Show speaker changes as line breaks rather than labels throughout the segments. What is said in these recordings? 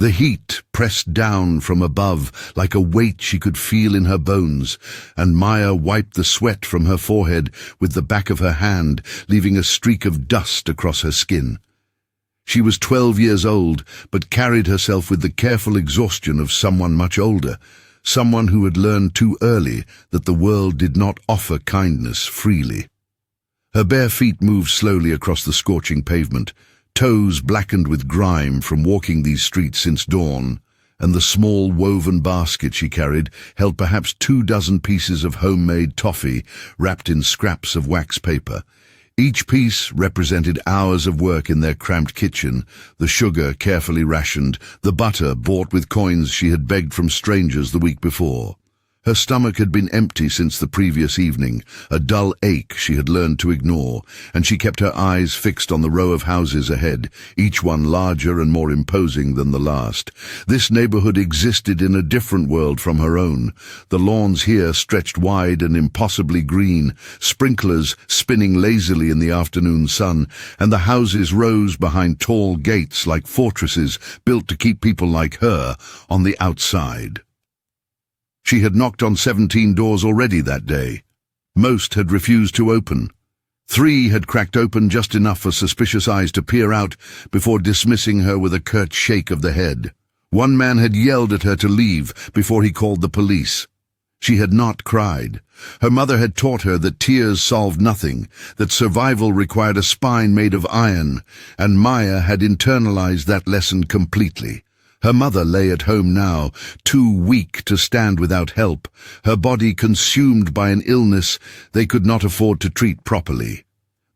The heat pressed down from above like a weight she could feel in her bones, and Maya wiped the sweat from her forehead with the back of her hand, leaving a streak of dust across her skin. She was 12 years old, but carried herself with the careful exhaustion of someone much older, someone who had learned too early that the world did not offer kindness freely. Her bare feet moved slowly across the scorching pavement, toes blackened with grime from walking these streets since dawn, and the small woven basket she carried held perhaps 24 pieces of homemade toffee wrapped in scraps of wax paper. Each piece represented hours of work in their cramped kitchen, the sugar carefully rationed, the butter bought with coins she had begged from strangers the week before. Her stomach had been empty since the previous evening, a dull ache she had learned to ignore, and she kept her eyes fixed on the row of houses ahead, each one larger and more imposing than the last. This neighborhood existed in a different world from her own. The lawns here stretched wide and impossibly green, sprinklers spinning lazily in the afternoon sun, and the houses rose behind tall gates like fortresses built to keep people like her on the outside. She had knocked on 17 doors already that day. Most had refused to open. 3 had cracked open just enough for suspicious eyes to peer out before dismissing her with a curt shake of the head. One man had yelled at her to leave before he called the police. She had not cried. Her mother had taught her that tears solved nothing, that survival required a spine made of iron, and Maya had internalized that lesson completely. Her mother lay at home now, too weak to stand without help, her body consumed by an illness they could not afford to treat properly.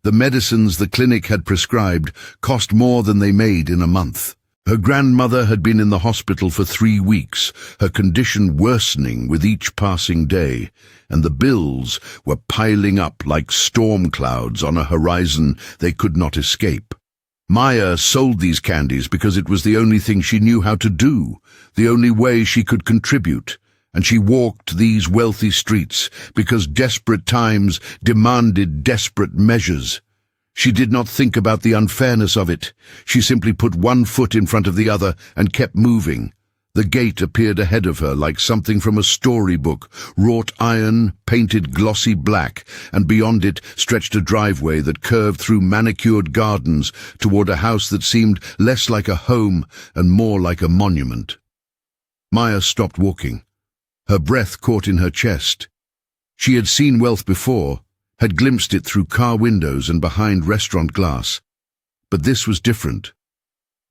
The medicines the clinic had prescribed cost more than they made in a month. Her grandmother had been in the hospital for 3 weeks, her condition worsening with each passing day, and the bills were piling up like storm clouds on a horizon they could not escape. Maya sold these candies because it was the only thing she knew how to do, the only way she could contribute, and she walked these wealthy streets because desperate times demanded desperate measures. She did not think about the unfairness of it. She simply put one foot in front of the other and kept moving. The gate appeared ahead of her like something from a storybook, wrought iron, painted glossy black, and beyond it stretched a driveway that curved through manicured gardens toward a house that seemed less like a home and more like a monument. Maya stopped walking. Her breath caught in her chest. She had seen wealth before, had glimpsed it through car windows and behind restaurant glass. But this was different.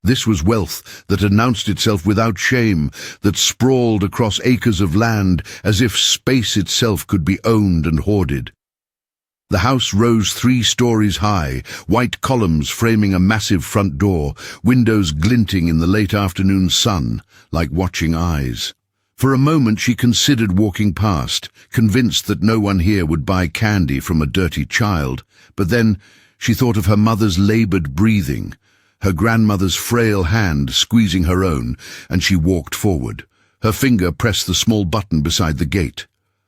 This was wealth that announced itself without shame, that sprawled across acres of land as if space itself could be owned and hoarded. The house rose 3 stories high, white columns framing a massive front door, windows glinting in the late afternoon sun, like watching eyes. For a moment she considered walking past, convinced that no one here would buy candy from a dirty child, but then she thought of her mother's labored breathing, her grandmother's frail hand squeezing her own, and she walked forward. Her finger pressed the small button beside the gate.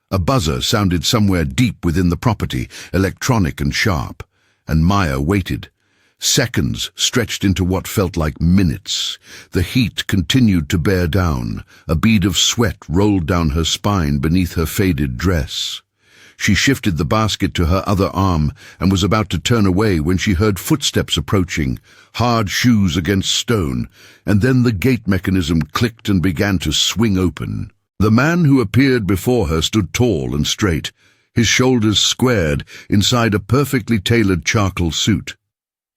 A buzzer sounded somewhere deep within the property, electronic and sharp, and Maya waited. Seconds stretched into what felt like minutes. The heat continued to bear down. A bead of sweat rolled down her spine beneath her faded dress. She shifted the basket to her other arm and was about to turn away when she heard footsteps approaching, hard shoes against stone, and then the gate mechanism clicked and began to swing open. The man who appeared before her stood tall and straight, his shoulders squared inside a perfectly tailored charcoal suit.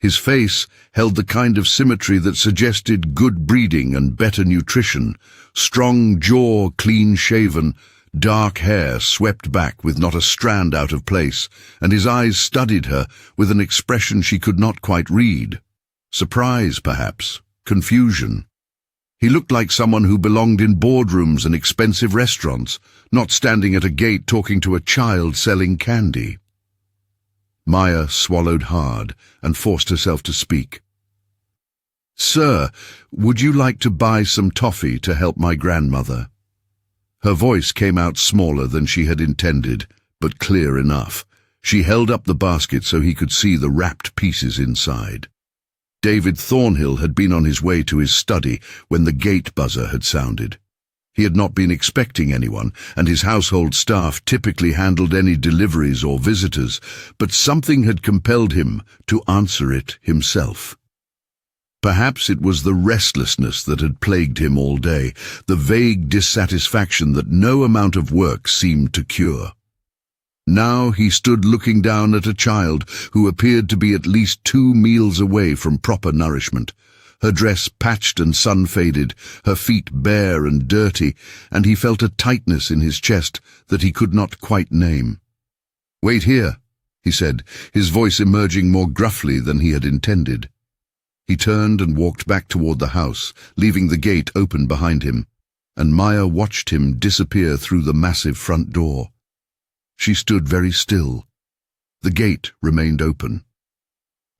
His face held the kind of symmetry that suggested good breeding and better nutrition, strong jaw clean-shaven, dark hair swept back with not a strand out of place, and his eyes studied her with an expression she could not quite read. Surprise, perhaps. Confusion. He looked like someone who belonged in boardrooms and expensive restaurants, not standing at a gate talking to a child selling candy. Maya swallowed hard and forced herself to speak. "Sir, would you like to buy some toffee to help my grandmother?" Her voice came out smaller than she had intended, but clear enough. She held up the basket so he could see the wrapped pieces inside. David Thornhill had been on his way to his study when the gate buzzer had sounded. He had not been expecting anyone, and his household staff typically handled any deliveries or visitors, but something had compelled him to answer it himself. Perhaps it was the restlessness that had plagued him all day, the vague dissatisfaction that no amount of work seemed to cure. Now he stood looking down at a child who appeared to be at least 2 meals away from proper nourishment, her dress patched and sun-faded, her feet bare and dirty, and he felt a tightness in his chest that he could not quite name. "Wait here," he said, his voice emerging more gruffly than he had intended. He turned and walked back toward the house, leaving the gate open behind him, and Maya watched him disappear through the massive front door. She stood very still. The gate remained open.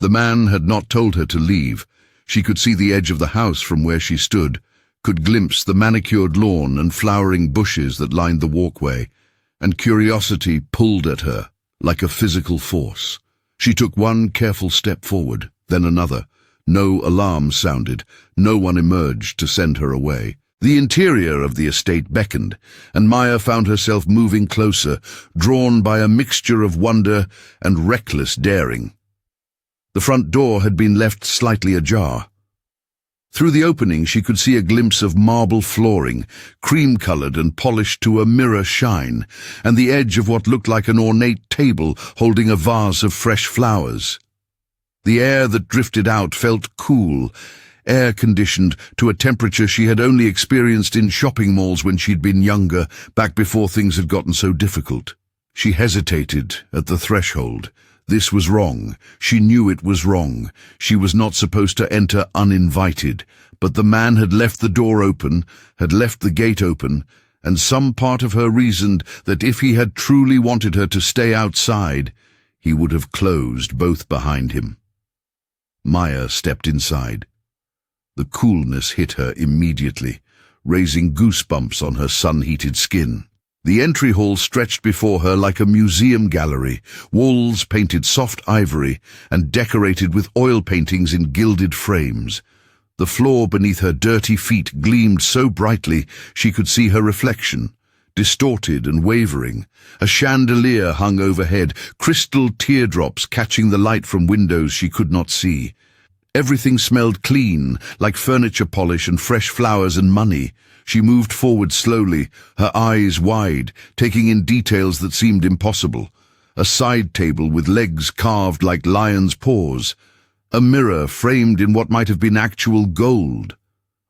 The man had not told her to leave. She could see the edge of the house from where she stood, could glimpse the manicured lawn and flowering bushes that lined the walkway, and curiosity pulled at her like a physical force. She took one careful step forward, then another. No alarm sounded. No one emerged to send her away. The interior of the estate beckoned, and Maya found herself moving closer, drawn by a mixture of wonder and reckless daring. The front door had been left slightly ajar. Through the opening she could see a glimpse of marble flooring, cream-colored and polished to a mirror shine, and the edge of what looked like an ornate table holding a vase of fresh flowers. The air that drifted out felt cool, air-conditioned to a temperature she had only experienced in shopping malls when she'd been younger, back before things had gotten so difficult. She hesitated at the threshold. This was wrong. She knew it was wrong. She was not supposed to enter uninvited, but the man had left the door open, had left the gate open, and some part of her reasoned that if he had truly wanted her to stay outside, he would have closed both behind him. Maya stepped inside. The coolness hit her immediately, raising goosebumps on her sun-heated skin. The entry hall stretched before her like a museum gallery, walls painted soft ivory and decorated with oil paintings in gilded frames. The floor beneath her dirty feet gleamed so brightly she could see her reflection, distorted and wavering. A chandelier hung overhead, crystal teardrops catching the light from windows she could not see. Everything smelled clean, like furniture polish and fresh flowers and money. She moved forward slowly, her eyes wide, taking in details that seemed impossible. A side table with legs carved like lions' paws. A mirror framed in what might have been actual gold.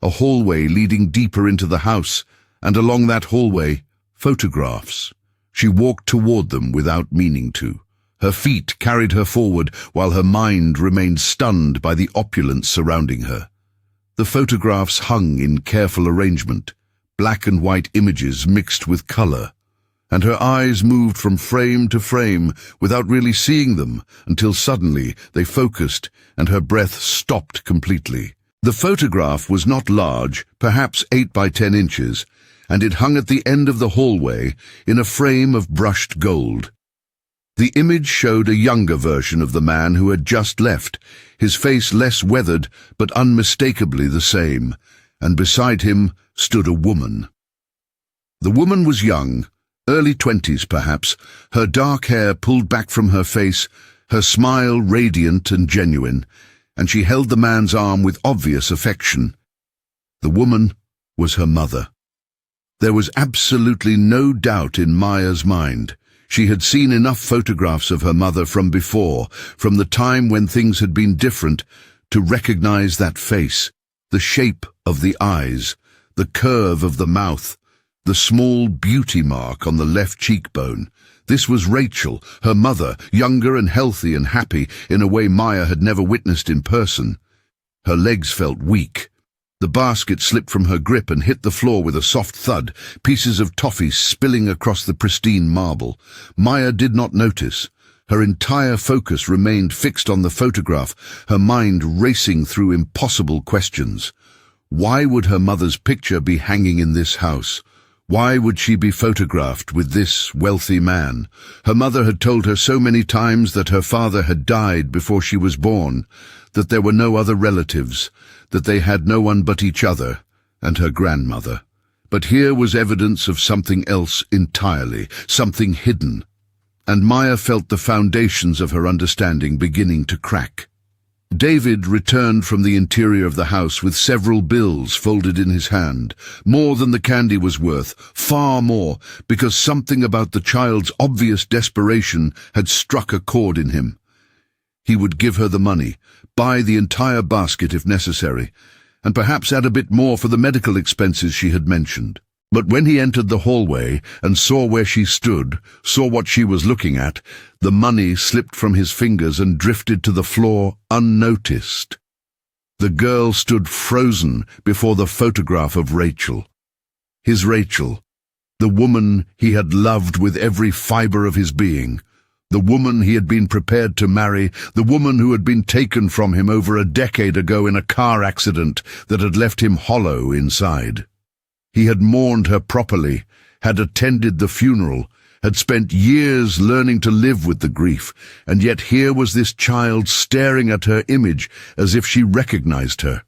A hallway leading deeper into the house, and along that hallway, photographs. She walked toward them without meaning to. Her feet carried her forward while her mind remained stunned by the opulence surrounding her. The photographs hung in careful arrangement, black and white images mixed with color, and her eyes moved from frame to frame without really seeing them until suddenly they focused and her breath stopped completely. The photograph was not large, perhaps 8 by 10 inches, and it hung at the end of the hallway in a frame of brushed gold. The image showed a younger version of the man who had just left, his face less weathered but unmistakably the same, and beside him stood a woman. The woman was young, early 20s perhaps, her dark hair pulled back from her face, her smile radiant and genuine, and she held the man's arm with obvious affection. The woman was her mother. There was absolutely no doubt in Maya's mind. She had seen enough photographs of her mother from before, from the time when things had been different, to recognize that face, the shape of the eyes, the curve of the mouth, the small beauty mark on the left cheekbone. This was Rachel, her mother, younger and healthy and happy in a way Maya had never witnessed in person. Her legs felt weak. The basket slipped from her grip and hit the floor with a soft thud, pieces of toffee spilling across the pristine marble. Maya did not notice. Her entire focus remained fixed on the photograph, her mind racing through impossible questions. Why would her mother's picture be hanging in this house? Why would she be photographed with this wealthy man? Her mother had told her so many times that her father had died before she was born. that there were no other relatives, that they had no one but each other and her grandmother. But here was evidence of something else entirely, something hidden, and Maya felt the foundations of her understanding beginning to crack. David returned from the interior of the house with several bills folded in his hand, more than the candy was worth, far more, because something about the child's obvious desperation had struck a chord in him. He would give her the money, buy the entire basket if necessary, and perhaps add a bit more for the medical expenses she had mentioned. But when he entered the hallway and saw where she stood, saw what she was looking at, the money slipped from his fingers and drifted to the floor unnoticed. The girl stood frozen before the photograph of Rachel. His Rachel, the woman he had loved with every fiber of his being, the woman he had been prepared to marry, the woman who had been taken from him over a decade ago in a car accident that had left him hollow inside. He had mourned her properly, had attended the funeral, had spent years learning to live with the grief, and yet here was this child staring at her image as if she recognized her.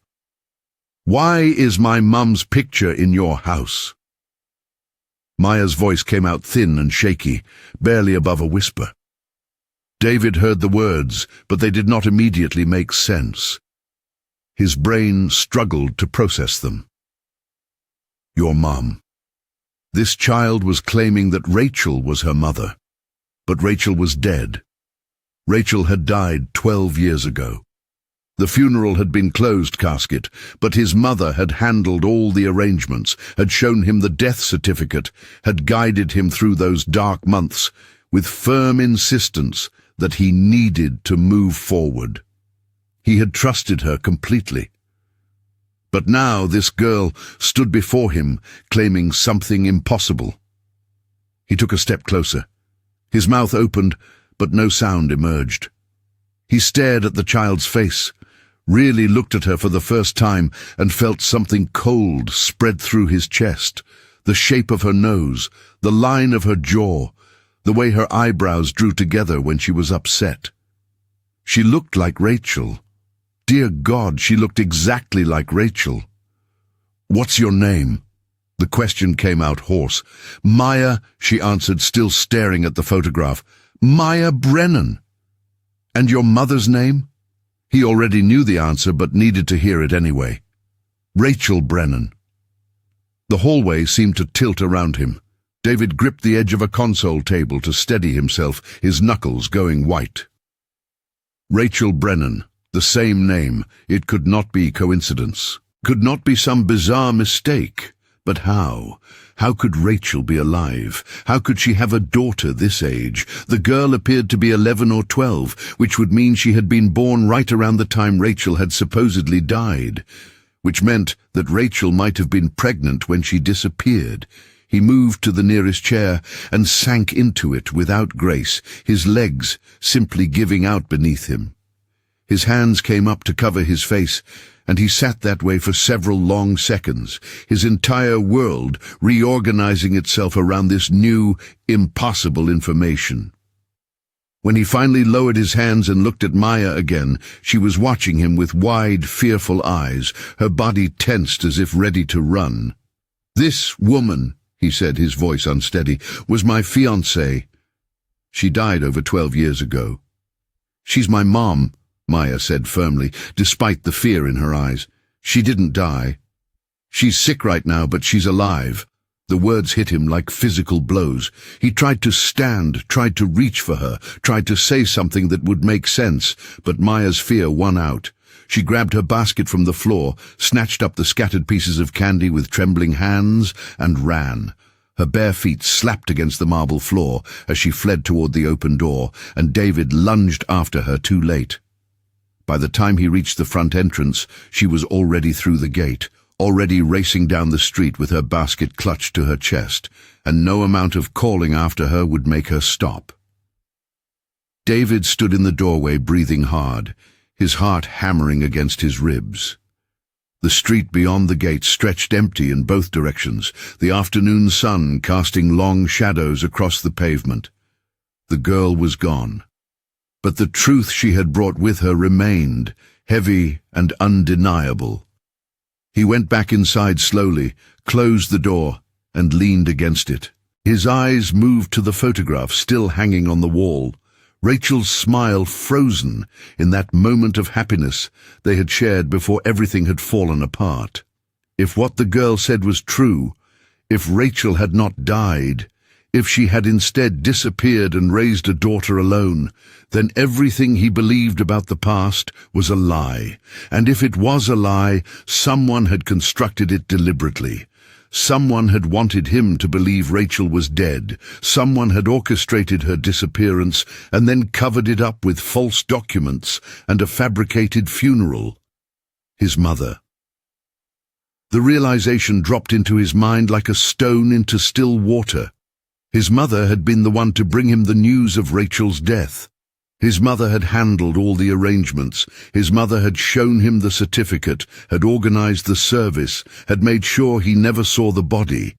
"Why is my mum's picture in your house?" Maya's voice came out thin and shaky, barely above a whisper. David heard the words, but they did not immediately make sense. His brain struggled to process them. Your mum. This child was claiming that Rachel was her mother, but Rachel was dead. Rachel had died 12 years ago. The funeral had been closed casket, but his mother had handled all the arrangements, had shown him the death certificate, had guided him through those dark months, with firm insistence that he needed to move forward. He had trusted her completely. But now this girl stood before him, claiming something impossible. He took a step closer. His mouth opened, but no sound emerged. He stared at the child's face, really looked at her for the first time, and felt something cold spread through his chest, the shape of her nose, the line of her jaw, the way her eyebrows drew together when she was upset. She looked like Rachel. Dear God, she looked exactly like Rachel. "What's your name?" The question came out hoarse. "Maya," she answered, still staring at the photograph. "Maya Brennan." "And your mother's name?" He already knew the answer, but needed to hear it anyway. "Rachel Brennan." The hallway seemed to tilt around him. David gripped the edge of a console table to steady himself, his knuckles going white. Rachel Brennan. The same name. It could not be coincidence. Could not be some bizarre mistake. But how? How could Rachel be alive? How could she have a daughter this age? The girl appeared to be 11 or 12, which would mean she had been born right around the time Rachel had supposedly died, which meant that Rachel might have been pregnant when she disappeared. He moved to the nearest chair and sank into it without grace, his legs simply giving out beneath him. His hands came up to cover his face, and he sat that way for several long seconds, his entire world reorganizing itself around this new, impossible information. When he finally lowered his hands and looked at Maya again, she was watching him with wide, fearful eyes, her body tensed as if ready to run. "This woman," he said, his voice unsteady, "was my fiancée. She died over 12 years ago." "She's my mom," Maya said firmly, despite the fear in her eyes. "She didn't die. She's sick right now, but she's alive." The words hit him like physical blows. He tried to stand, tried to reach for her, tried to say something that would make sense, but Maya's fear won out. She grabbed her basket from the floor, snatched up the scattered pieces of candy with trembling hands, and ran. Her bare feet slapped against the marble floor as she fled toward the open door, and David lunged after her too late. By the time he reached the front entrance, she was already through the gate, already racing down the street with her basket clutched to her chest, and no amount of calling after her would make her stop. David stood in the doorway breathing hard, his heart hammering against his ribs. The street beyond the gate stretched empty in both directions, the afternoon sun casting long shadows across the pavement. The girl was gone. But the truth she had brought with her remained, heavy and undeniable. He went back inside slowly, closed the door, and leaned against it. His eyes moved to the photograph still hanging on the wall. Rachel's smile frozen in that moment of happiness they had shared before everything had fallen apart. If what the girl said was true, if Rachel had not died, if she had instead disappeared and raised a daughter alone, then everything he believed about the past was a lie. And if it was a lie, someone had constructed it deliberately. Someone had wanted him to believe Rachel was dead. Someone had orchestrated her disappearance and then covered it up with false documents and a fabricated funeral. His mother. The realization dropped into his mind like a stone into still water. His mother had been the one to bring him the news of Rachel's death. His mother had handled all the arrangements. His mother had shown him the certificate, had organized the service, had made sure he never saw the body.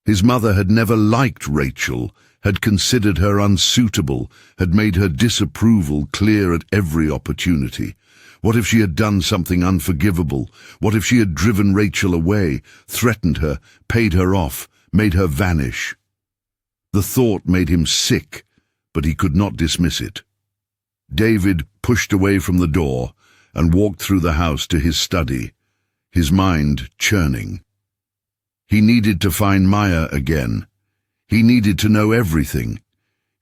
His mother had never liked Rachel, had considered her unsuitable, had made her disapproval clear at every opportunity. What if she had done something unforgivable? What if she had driven Rachel away, threatened her, paid her off, made her vanish? The thought made him sick, but he could not dismiss it. David pushed away from the door and walked through the house to his study, his mind churning. He needed to find Maya again. He needed to know everything.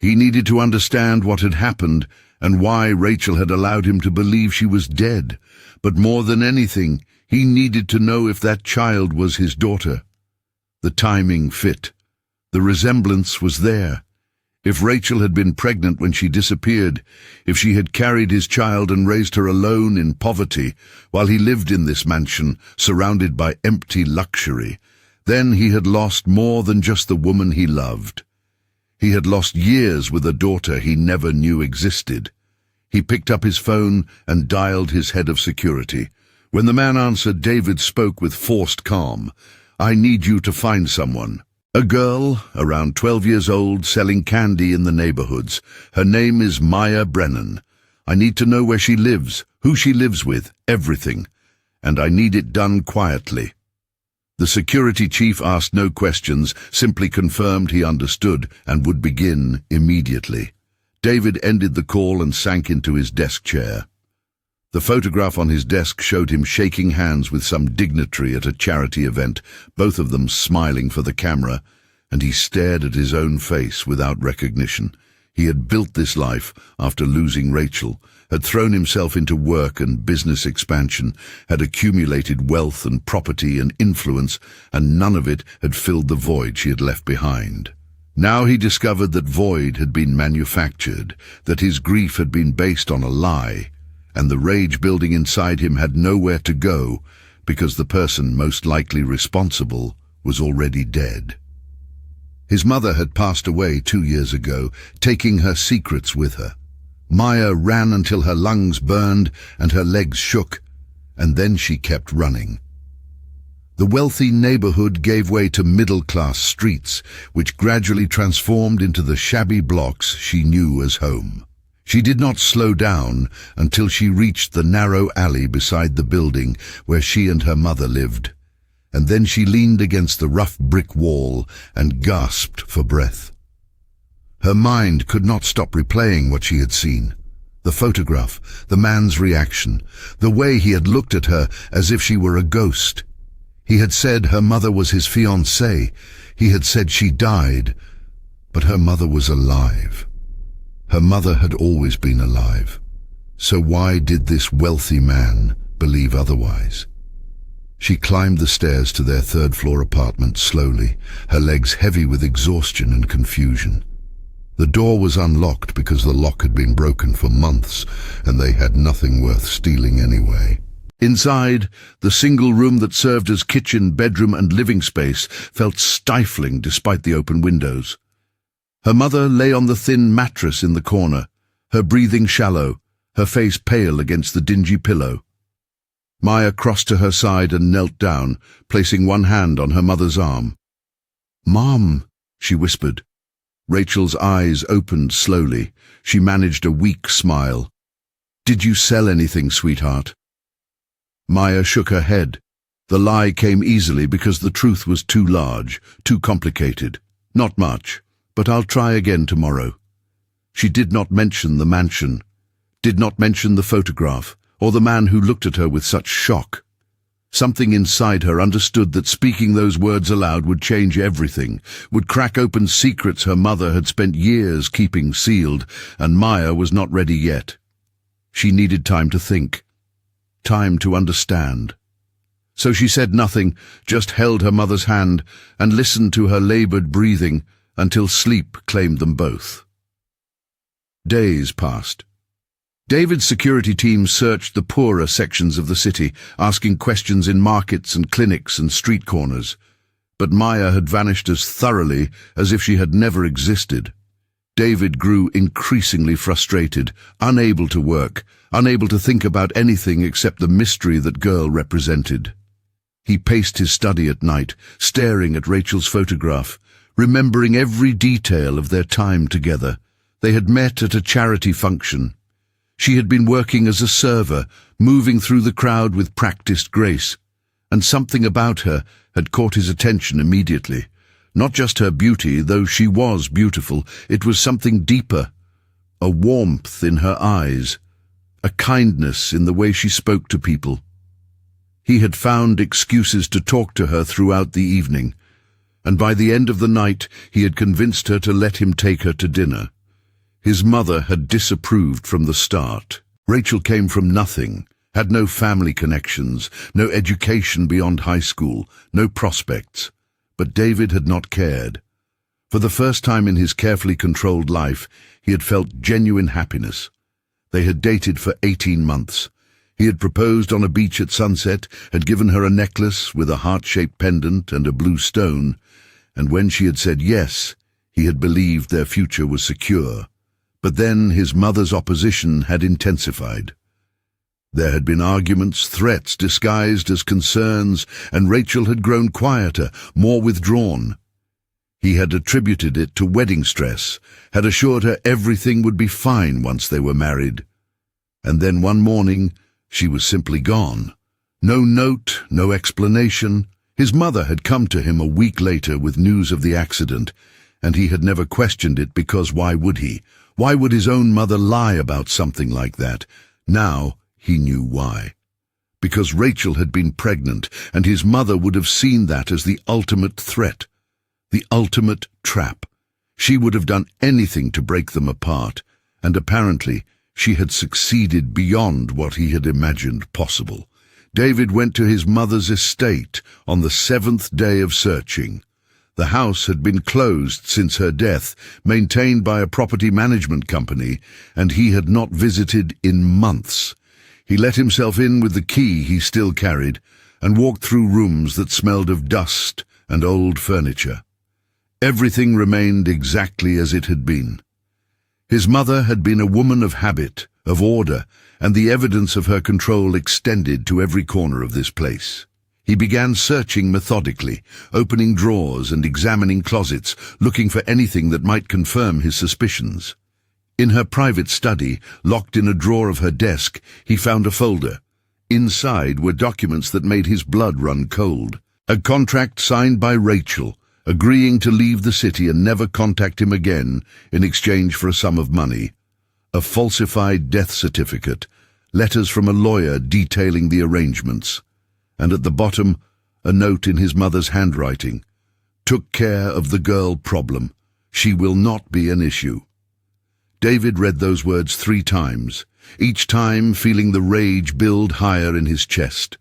He needed to understand what had happened and why Rachel had allowed him to believe she was dead. But more than anything, he needed to know if that child was his daughter. The timing fit. The resemblance was there. If Rachel had been pregnant when she disappeared, if she had carried his child and raised her alone in poverty while he lived in this mansion surrounded by empty luxury, then he had lost more than just the woman he loved. He had lost years with a daughter he never knew existed. He picked up his phone and dialed his head of security. When the man answered, David spoke with forced calm. "I need you to find someone." A girl, around 12 years old, selling candy in the neighborhoods. Her name is Maya Brennan. I need to know where she lives, who she lives with, everything. And I need it done quietly. The security chief asked no questions, simply confirmed he understood and would begin immediately. David ended the call and sank into his desk chair. The photograph on his desk showed him shaking hands with some dignitary at a charity event, both of them smiling for the camera, and he stared at his own face without recognition. He had built this life after losing Rachel, had thrown himself into work and business expansion, had accumulated wealth and property and influence, and none of it had filled the void she had left behind. Now he discovered that void had been manufactured, that his grief had been based on a lie, and the rage building inside him had nowhere to go because the person most likely responsible was already dead. His mother had passed away 2 years ago, taking her secrets with her. Maya ran until her lungs burned and her legs shook, and then she kept running. The wealthy neighborhood gave way to middle-class streets, which gradually transformed into the shabby blocks she knew as home. She did not slow down until she reached the narrow alley beside the building where she and her mother lived, and then she leaned against the rough brick wall and gasped for breath. Her mind could not stop replaying what she had seen. The photograph, the man's reaction, the way he had looked at her as if she were a ghost. He had said her mother was his fiancée. He had said she died, but her mother was alive. Her mother had always been alive. So why did this wealthy man believe otherwise? She climbed the stairs to their third-floor apartment slowly, her legs heavy with exhaustion and confusion. The door was unlocked because the lock had been broken for months, and they had nothing worth stealing anyway. Inside, the single room that served as kitchen, bedroom, and living space felt stifling despite the open windows. Her mother lay on the thin mattress in the corner, her breathing shallow, her face pale against the dingy pillow. Maya crossed to her side and knelt down, placing one hand on her mother's arm. "Mom," she whispered. Rachel's eyes opened slowly. She managed a weak smile. "Did you sell anything, sweetheart?" Maya shook her head. The lie came easily because the truth was too large, too complicated. Not much, but I'll try again tomorrow. She did not mention the mansion, did not mention the photograph, or the man who looked at her with such shock. Something inside her understood that speaking those words aloud would change everything, would crack open secrets her mother had spent years keeping sealed, and Maya was not ready yet. She needed time to think, time to understand. So she said nothing, just held her mother's hand and listened to her labored breathing until sleep claimed them both. Days passed. David's security team searched the poorer sections of the city, asking questions in markets and clinics and street corners. But Maya had vanished as thoroughly as if she had never existed. David grew increasingly frustrated, unable to work, unable to think about anything except the mystery that girl represented. He paced his study at night, staring at Rachel's photograph, remembering every detail of their time together. They had met at a charity function. She had been working as a server, moving through the crowd with practiced grace, and something about her had caught his attention immediately. Not just her beauty, though she was beautiful, it was something deeper, a warmth in her eyes, a kindness in the way she spoke to people. He had found excuses to talk to her throughout the evening, and by the end of the night he had convinced her to let him take her to dinner. His mother had disapproved from the start. Rachel came from nothing, had no family connections, no education beyond high school, no prospects. But David had not cared. For the first time in his carefully controlled life, he had felt genuine happiness. They had dated for 18 months. He had proposed on a beach at sunset, had given her a necklace with a heart-shaped pendant and a blue stone, and when she had said yes, he had believed their future was secure. But then his mother's opposition had intensified. There had been arguments, threats disguised as concerns, and Rachel had grown quieter, more withdrawn. He had attributed it to wedding stress, had assured her everything would be fine once they were married. And then one morning, she was simply gone. No note, no explanation. His mother had come to him a week later with news of the accident, and he had never questioned it because why would he? Why would his own mother lie about something like that? Now he knew why. Because Rachel had been pregnant, and his mother would have seen that as the ultimate threat, the ultimate trap. She would have done anything to break them apart, and apparently she had succeeded beyond what he had imagined possible. David went to his mother's estate on the 7th day of searching. The house had been closed since her death, maintained by a property management company, and he had not visited in months. He let himself in with the key he still carried, and walked through rooms that smelled of dust and old furniture. Everything remained exactly as it had been. His mother had been a woman of habit, of order, and the evidence of her control extended to every corner of this place. He began searching methodically, opening drawers and examining closets, looking for anything that might confirm his suspicions. In her private study, locked in a drawer of her desk, he found a folder. Inside were documents that made his blood run cold. A contract signed by Rachel, agreeing to leave the city and never contact him again in exchange for a sum of money. A falsified death certificate, letters from a lawyer detailing the arrangements. And at the bottom, a note in his mother's handwriting. Took care of the girl problem. She will not be an issue. David read those words 3 times, each time feeling the rage build higher in his chest.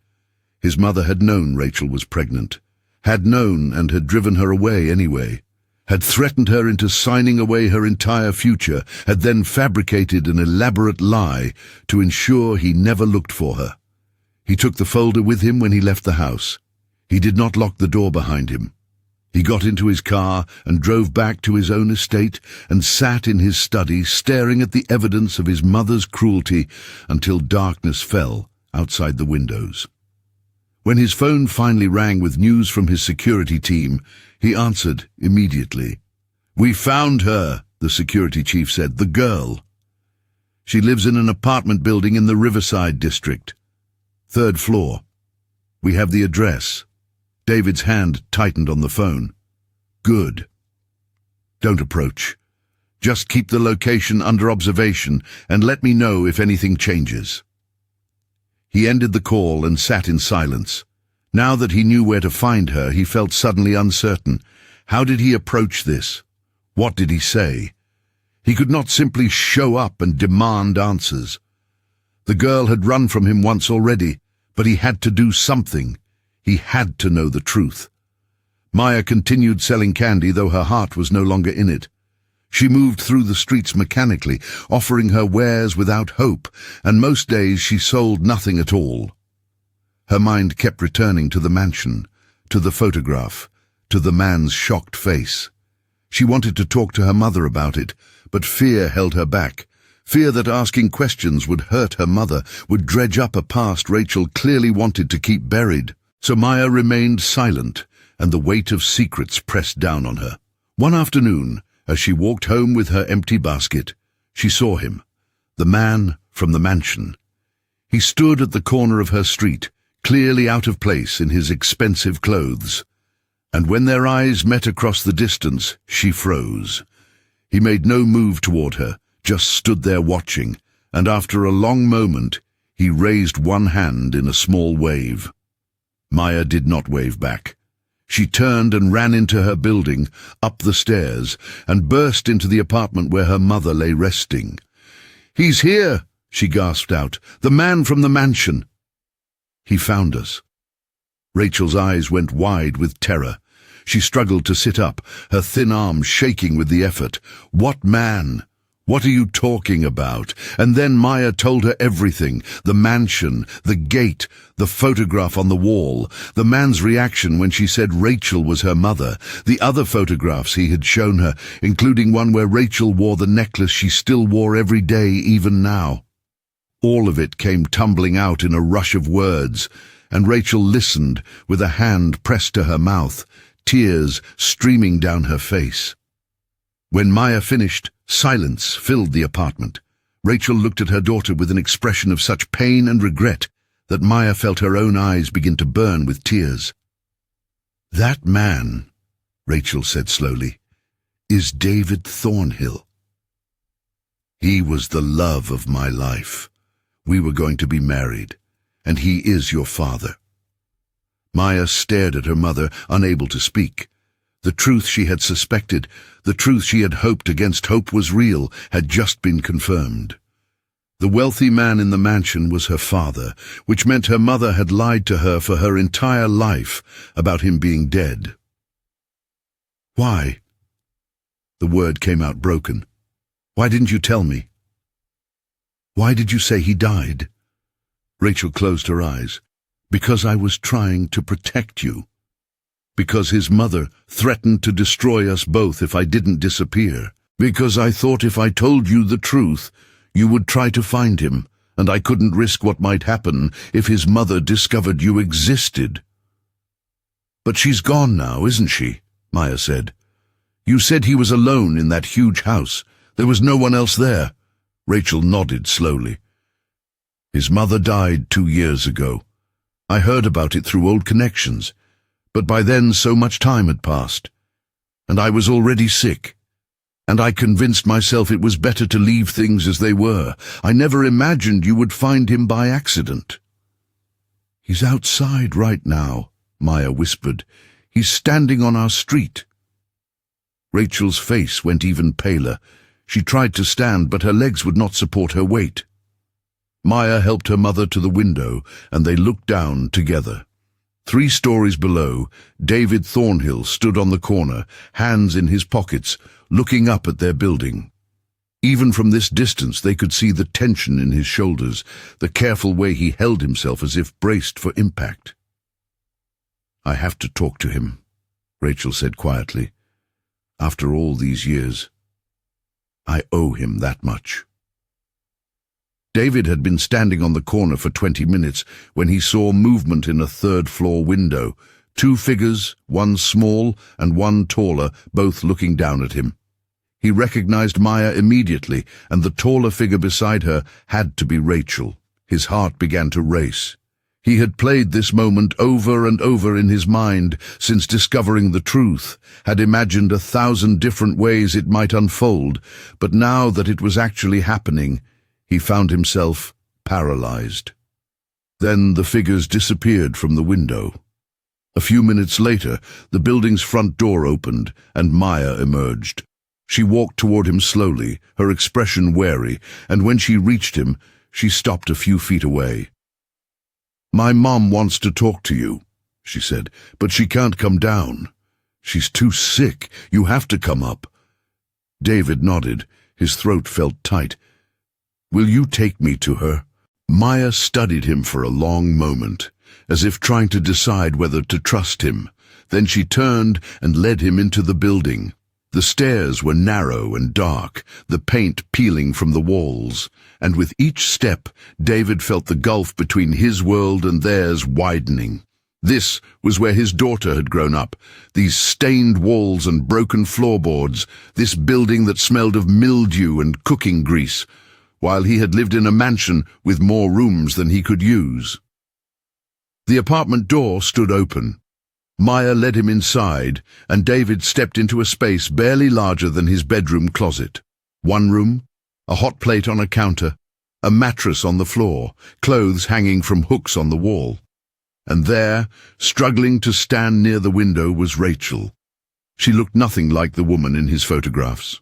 His mother had known Rachel was pregnant, had known and had driven her away anyway, had threatened her into signing away her entire future, had then fabricated an elaborate lie to ensure he never looked for her. He took the folder with him when he left the house. He did not lock the door behind him. He got into his car and drove back to his own estate and sat in his study staring at the evidence of his mother's cruelty until darkness fell outside the windows. When his phone finally rang with news from his security team, he answered immediately. "We found her," the security chief said, "the girl. She lives in an apartment building in the Riverside district." Third floor. We have the address. David's hand tightened on the phone. Good. Don't approach. Just keep the location under observation and let me know if anything changes. He ended the call and sat in silence. Now that he knew where to find her, he felt suddenly uncertain. How did he approach this? What did he say? He could not simply show up and demand answers. The girl had run from him once already, but he had to do something. He had to know the truth. Maya continued selling candy, though her heart was no longer in it. She moved through the streets mechanically, offering her wares without hope, and most days she sold nothing at all. Her mind kept returning to the mansion, to the photograph, to the man's shocked face. She wanted to talk to her mother about it, but fear held her back. Fear that asking questions would hurt her mother, would dredge up a past Rachel clearly wanted to keep buried. So Maya remained silent, and the weight of secrets pressed down on her. One afternoon, as she walked home with her empty basket, she saw him, the man from the mansion. He stood at the corner of her street, clearly out of place in his expensive clothes. And when their eyes met across the distance, she froze. He made no move toward her, just stood there watching, and after a long moment, he raised one hand in a small wave. Maya did not wave back. She turned and ran into her building, up the stairs, and burst into the apartment where her mother lay resting. "He's here," she gasped out. "The man from the mansion." "He found us." Rachel's eyes went wide with terror. She struggled to sit up, her thin arms shaking with the effort. "What man? What are you talking about?" And then Maya told her everything. The mansion, the gate, the photograph on the wall, the man's reaction when she said Rachel was her mother, the other photographs he had shown her, including one where Rachel wore the necklace she still wore every day, even now. All of it came tumbling out in a rush of words, and Rachel listened with a hand pressed to her mouth, tears streaming down her face. When Maya finished, silence filled the apartment. Rachel looked at her daughter with an expression of such pain and regret that Maya felt her own eyes begin to burn with tears. "That man," Rachel said slowly, "is David Thornhill. He was the love of my life. We were going to be married, and he is your father." Maya stared at her mother, unable to speak. The truth she had suspected, the truth she had hoped against hope was real, had just been confirmed. The wealthy man in the mansion was her father, which meant her mother had lied to her for her entire life about him being dead. "Why?" The word came out broken. "Why didn't you tell me? Why did you say he died?" Rachel closed her eyes. "Because I was trying to protect you. Because his mother threatened to destroy us both if I didn't disappear. Because I thought if I told you the truth, you would try to find him, and I couldn't risk what might happen if his mother discovered you existed." "But she's gone now, isn't she?" Maya said. "You said he was alone in that huge house. There was no one else there." Rachel nodded slowly. "His mother died 2 years ago. I heard about it through old connections. But by then so much time had passed, and I was already sick, and I convinced myself it was better to leave things as they were. I never imagined you would find him by accident." "He's outside right now," Maya whispered. "He's standing on our street." Rachel's face went even paler. She tried to stand, but her legs would not support her weight. Maya helped her mother to the window, and they looked down together. 3 stories below, David Thornhill stood on the corner, hands in his pockets, looking up at their building. Even from this distance they could see the tension in his shoulders, the careful way he held himself as if braced for impact. "I have to talk to him," Rachel said quietly. "After all these years, I owe him that much." David had been standing on the corner for 20 minutes when he saw movement in a 3rd-floor window. 2 figures, one small and one taller, both looking down at him. He recognized Maya immediately, and the taller figure beside her had to be Rachel. His heart began to race. He had played this moment over and over in his mind since discovering the truth, had imagined 1,000 different ways it might unfold, but now that it was actually happening, he found himself paralyzed. Then the figures disappeared from the window. A few minutes later, the building's front door opened, and Maya emerged. She walked toward him slowly, her expression wary, and when she reached him, she stopped a few feet away. "My mom wants to talk to you," she said, "but she can't come down. She's too sick. You have to come up." David nodded. His throat felt tight. "Will you take me to her?" Maya studied him for a long moment, as if trying to decide whether to trust him. Then she turned and led him into the building. The stairs were narrow and dark, the paint peeling from the walls, and with each step, David felt the gulf between his world and theirs widening. This was where his daughter had grown up, these stained walls and broken floorboards, this building that smelled of mildew and cooking grease, while he had lived in a mansion with more rooms than he could use. The apartment door stood open. Maya led him inside, and David stepped into a space barely larger than his bedroom closet. One room, a hot plate on a counter, a mattress on the floor, clothes hanging from hooks on the wall. And there, struggling to stand near the window, was Rachel. She looked nothing like the woman in his photographs.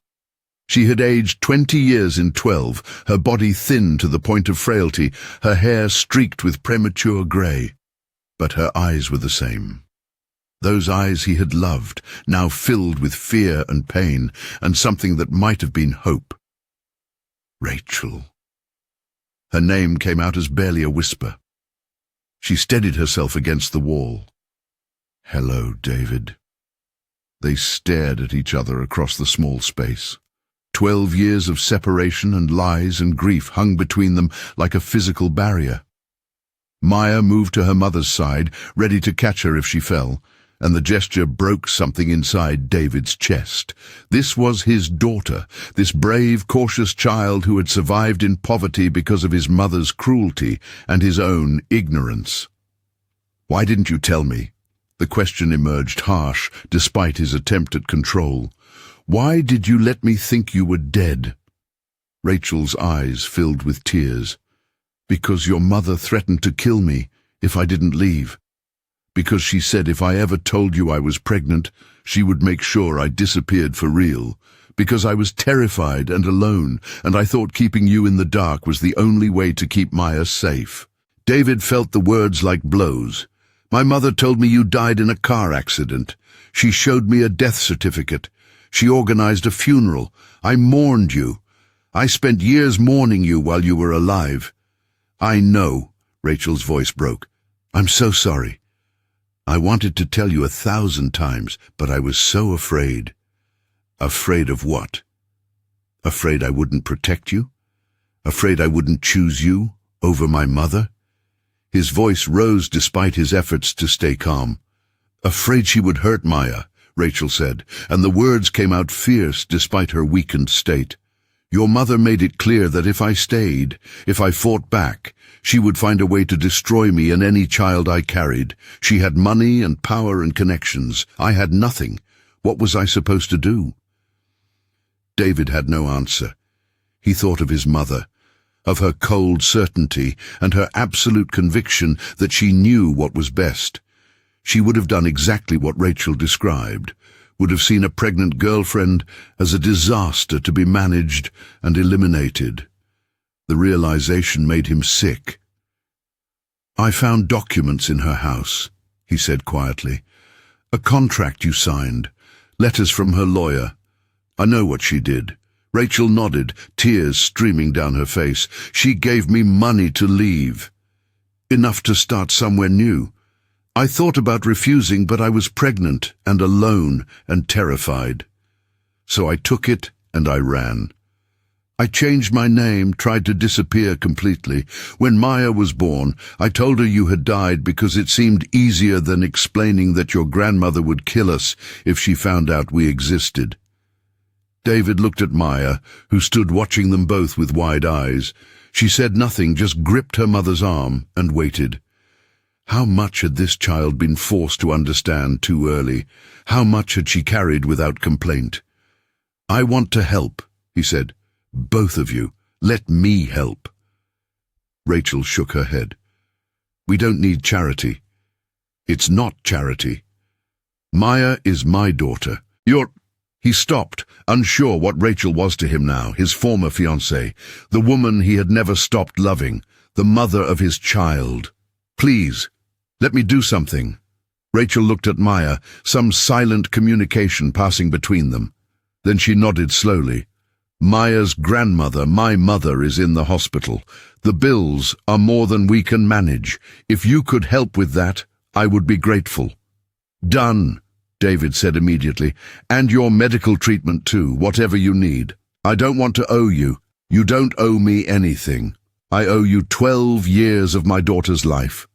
She had aged 20 years in 12, her body thin to the point of frailty, her hair streaked with premature grey. But her eyes were the same. Those eyes he had loved, now filled with fear and pain, and something that might have been hope. Rachel. Her name came out as barely a whisper. She steadied herself against the wall. "Hello, David." They stared at each other across the small space. 12 years of separation and lies and grief hung between them like a physical barrier. Maya moved to her mother's side, ready to catch her if she fell, and the gesture broke something inside David's chest. This was his daughter, this brave, cautious child who had survived in poverty because of his mother's cruelty and his own ignorance. "Why didn't you tell me?" The question emerged harsh, despite his attempt at control. "Why did you let me think you were dead?" Rachel's eyes filled with tears. "Because your mother threatened to kill me if I didn't leave. Because she said if I ever told you I was pregnant, she would make sure I disappeared for real. Because I was terrified and alone, and I thought keeping you in the dark was the only way to keep Maya safe." David felt the words like blows. "My mother told me you died in a car accident. She showed me a death certificate. She organized a funeral. I mourned you. I spent years mourning you while you were alive." "I know," Rachel's voice broke. "I'm so sorry. I wanted to tell you 1,000 times, but I was so afraid." "Afraid of what?" "Afraid I wouldn't protect you? Afraid I wouldn't choose you over my mother?" His voice rose despite his efforts to stay calm. "Afraid she would hurt Maya," Rachel said, and the words came out fierce despite her weakened state. "Your mother made it clear that if I stayed, if I fought back, she would find a way to destroy me and any child I carried. She had money and power and connections. I had nothing. What was I supposed to do?" David had no answer. He thought of his mother, of her cold certainty and her absolute conviction that she knew what was best. She would have done exactly what Rachel described, would have seen a pregnant girlfriend as a disaster to be managed and eliminated. The realization made him sick. "I found documents in her house," he said quietly. "A contract you signed, letters from her lawyer. I know what she did." Rachel nodded, tears streaming down her face. "She gave me money to leave. Enough to start somewhere new. I thought about refusing, but I was pregnant and alone and terrified. So I took it and I ran. I changed my name, tried to disappear completely. When Maya was born, I told her you had died because it seemed easier than explaining that your grandmother would kill us if she found out we existed." David looked at Maya, who stood watching them both with wide eyes. She said nothing, just gripped her mother's arm and waited. How much had this child been forced to understand too early? How much had she carried without complaint? "I want to help," he said. "Both of you. Let me help." Rachel shook her head. "We don't need charity. It's not charity. Maya is my daughter. He stopped, unsure what Rachel was to him now, his former fiancée, the woman he had never stopped loving, the mother of his child. "Please, let me do something." Rachel looked at Maya, some silent communication passing between them. Then she nodded slowly. "Maya's grandmother, my mother, is in the hospital. The bills are more than we can manage. If you could help with that, I would be grateful." "Done," David said immediately. "And your medical treatment too, whatever you need. I don't want to owe you. You don't owe me anything. I owe you 12 years of my daughter's life."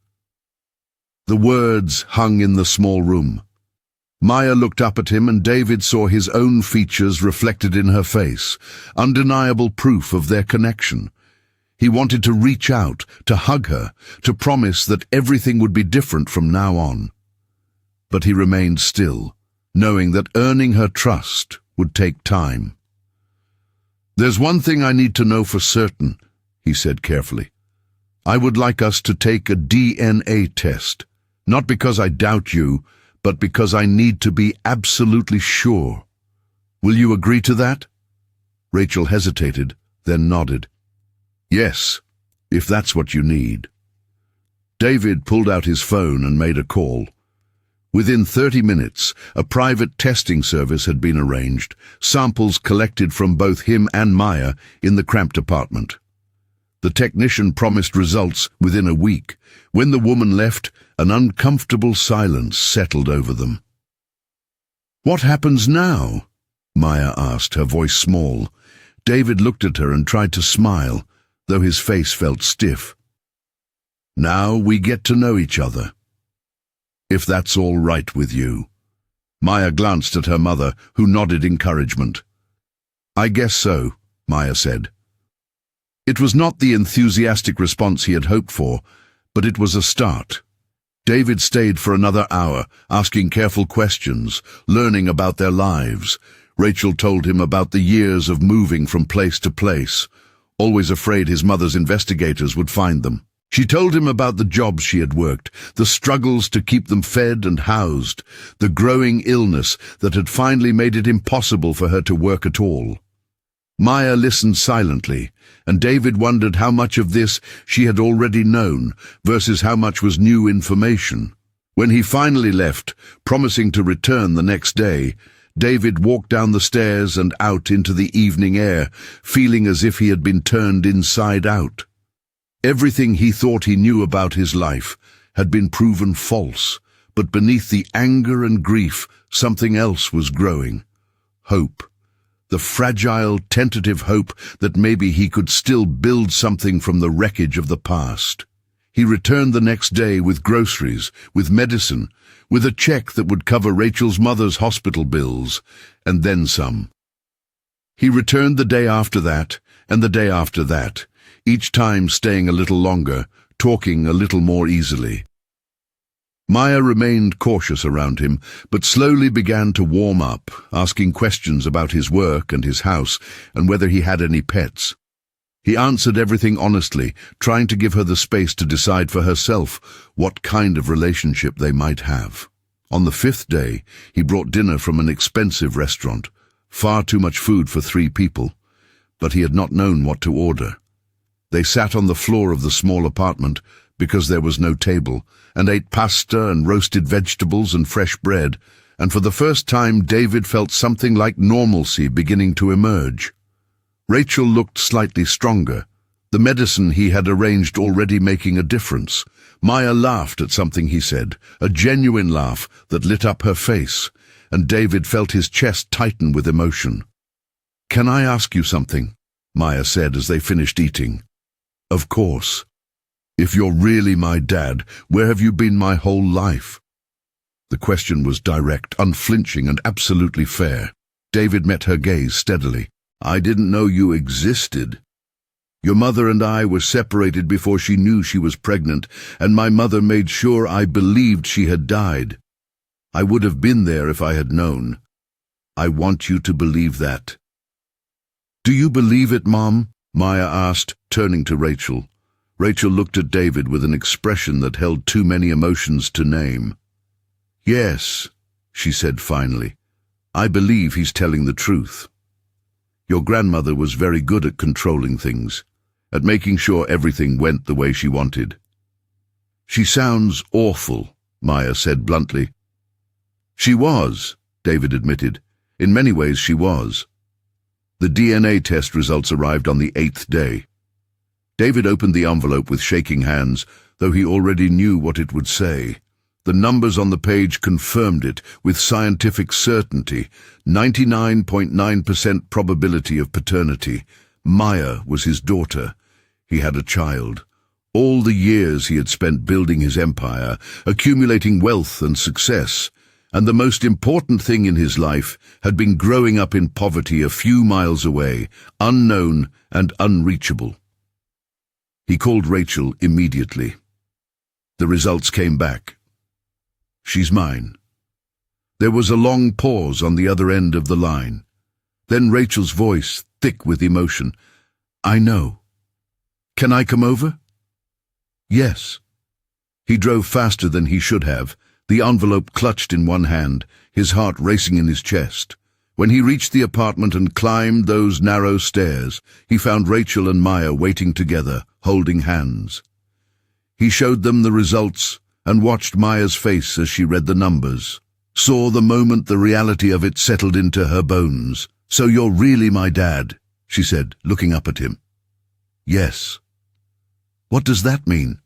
The words hung in the small room. Maya looked up at him, and David saw his own features reflected in her face, undeniable proof of their connection. He wanted to reach out, to hug her, to promise that everything would be different from now on. But he remained still, knowing that earning her trust would take time. "There's one thing I need to know for certain," he said carefully. "I would like us to take a DNA test, not because I doubt you, but because I need to be absolutely sure. Will you agree to that?" Rachel hesitated, then nodded. "Yes, if that's what you need." David pulled out his phone and made a call. Within 30 minutes, a private testing service had been arranged, samples collected from both him and Maya in the cramped apartment. The technician promised results within a week. When the woman left, an uncomfortable silence settled over them. "What happens now?" Maya asked, her voice small. David looked at her and tried to smile, though his face felt stiff. "Now we get to know each other. If that's all right with you." Maya glanced at her mother, who nodded encouragement. "I guess so," Maya said. It was not the enthusiastic response he had hoped for, but it was a start. David stayed for another hour, asking careful questions, learning about their lives. Rachel told him about the years of moving from place to place, always afraid his mother's investigators would find them. She told him about the jobs she had worked, the struggles to keep them fed and housed, the growing illness that had finally made it impossible for her to work at all. Maya listened silently, and David wondered how much of this she had already known versus how much was new information. When he finally left, promising to return the next day, David walked down the stairs and out into the evening air, feeling as if he had been turned inside out. Everything he thought he knew about his life had been proven false, but beneath the anger and grief, something else was growing. Hope. The fragile, tentative hope that maybe he could still build something from the wreckage of the past. He returned the next day with groceries, with medicine, with a check that would cover Rachel's mother's hospital bills, and then some. He returned the day after that, and the day after that, each time staying a little longer, talking a little more easily. Maya remained cautious around him, but slowly began to warm up, asking questions about his work and his house, and whether he had any pets. He answered everything honestly, trying to give her the space to decide for herself what kind of relationship they might have. On the 5th day, he brought dinner from an expensive restaurant, far too much food for 3 people, but he had not known what to order. They sat on the floor of the small apartment, because there was no table, and ate pasta and roasted vegetables and fresh bread, and for the first time David felt something like normalcy beginning to emerge. Rachel looked slightly stronger, the medicine he had arranged already making a difference. Maya laughed at something he said, a genuine laugh that lit up her face, and David felt his chest tighten with emotion. "Can I ask you something?" Maya said as they finished eating. "Of course. If you're really my dad, where have you been my whole life?" The question was direct, unflinching, and absolutely fair. David met her gaze steadily. "I didn't know you existed." Your mother and I were separated before she knew she was pregnant, and my mother made sure I believed she had died. I would have been there if I had known. I want you to believe that." "Do you believe it, Mom?" Maya asked, turning to Rachel. Rachel looked at David with an expression that held too many emotions to name. "Yes," she said finally. "I believe he's telling the truth. Your grandmother was very good at controlling things, at making sure everything went the way she wanted." "She sounds awful," Maya said bluntly. "She was," David admitted. "In many ways she was." The DNA test results arrived on the 8th day. David opened the envelope with shaking hands, though he already knew what it would say. The numbers on the page confirmed it with scientific certainty. 99.9% probability of paternity. Maya was his daughter. He had a child. All the years he had spent building his empire, accumulating wealth and success, and the most important thing in his life had been growing up in poverty a few miles away, unknown and unreachable. He called Rachel immediately. The results came back. "She's mine." There was a long pause on the other end of the line. Then Rachel's voice, thick with emotion. "I know. Can I come over?" "Yes." He drove faster than he should have, the envelope clutched in one hand, his heart racing in his chest. When he reached the apartment and climbed those narrow stairs, he found Rachel and Maya waiting together, holding hands. He showed them the results and watched Maya's face as she read the numbers, saw the moment the reality of it settled into her bones. "So you're really my dad," she said, looking up at him. "Yes." "What does that mean?"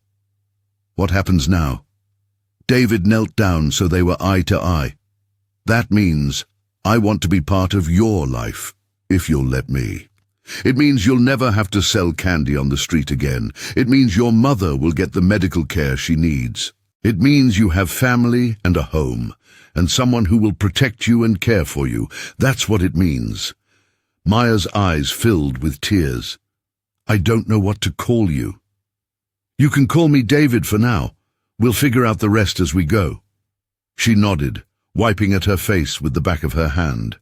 "What happens now?" David knelt down so they were eye to eye. "That means I want to be part of your life, if you'll let me. It means you'll never have to sell candy on the street again. It means your mother will get the medical care she needs. It means you have family and a home, and someone who will protect you and care for you. That's what it means." Maya's eyes filled with tears. "I don't know what to call you." "You can call me David for now. We'll figure out the rest as we go." She nodded, wiping at her face with the back of her hand.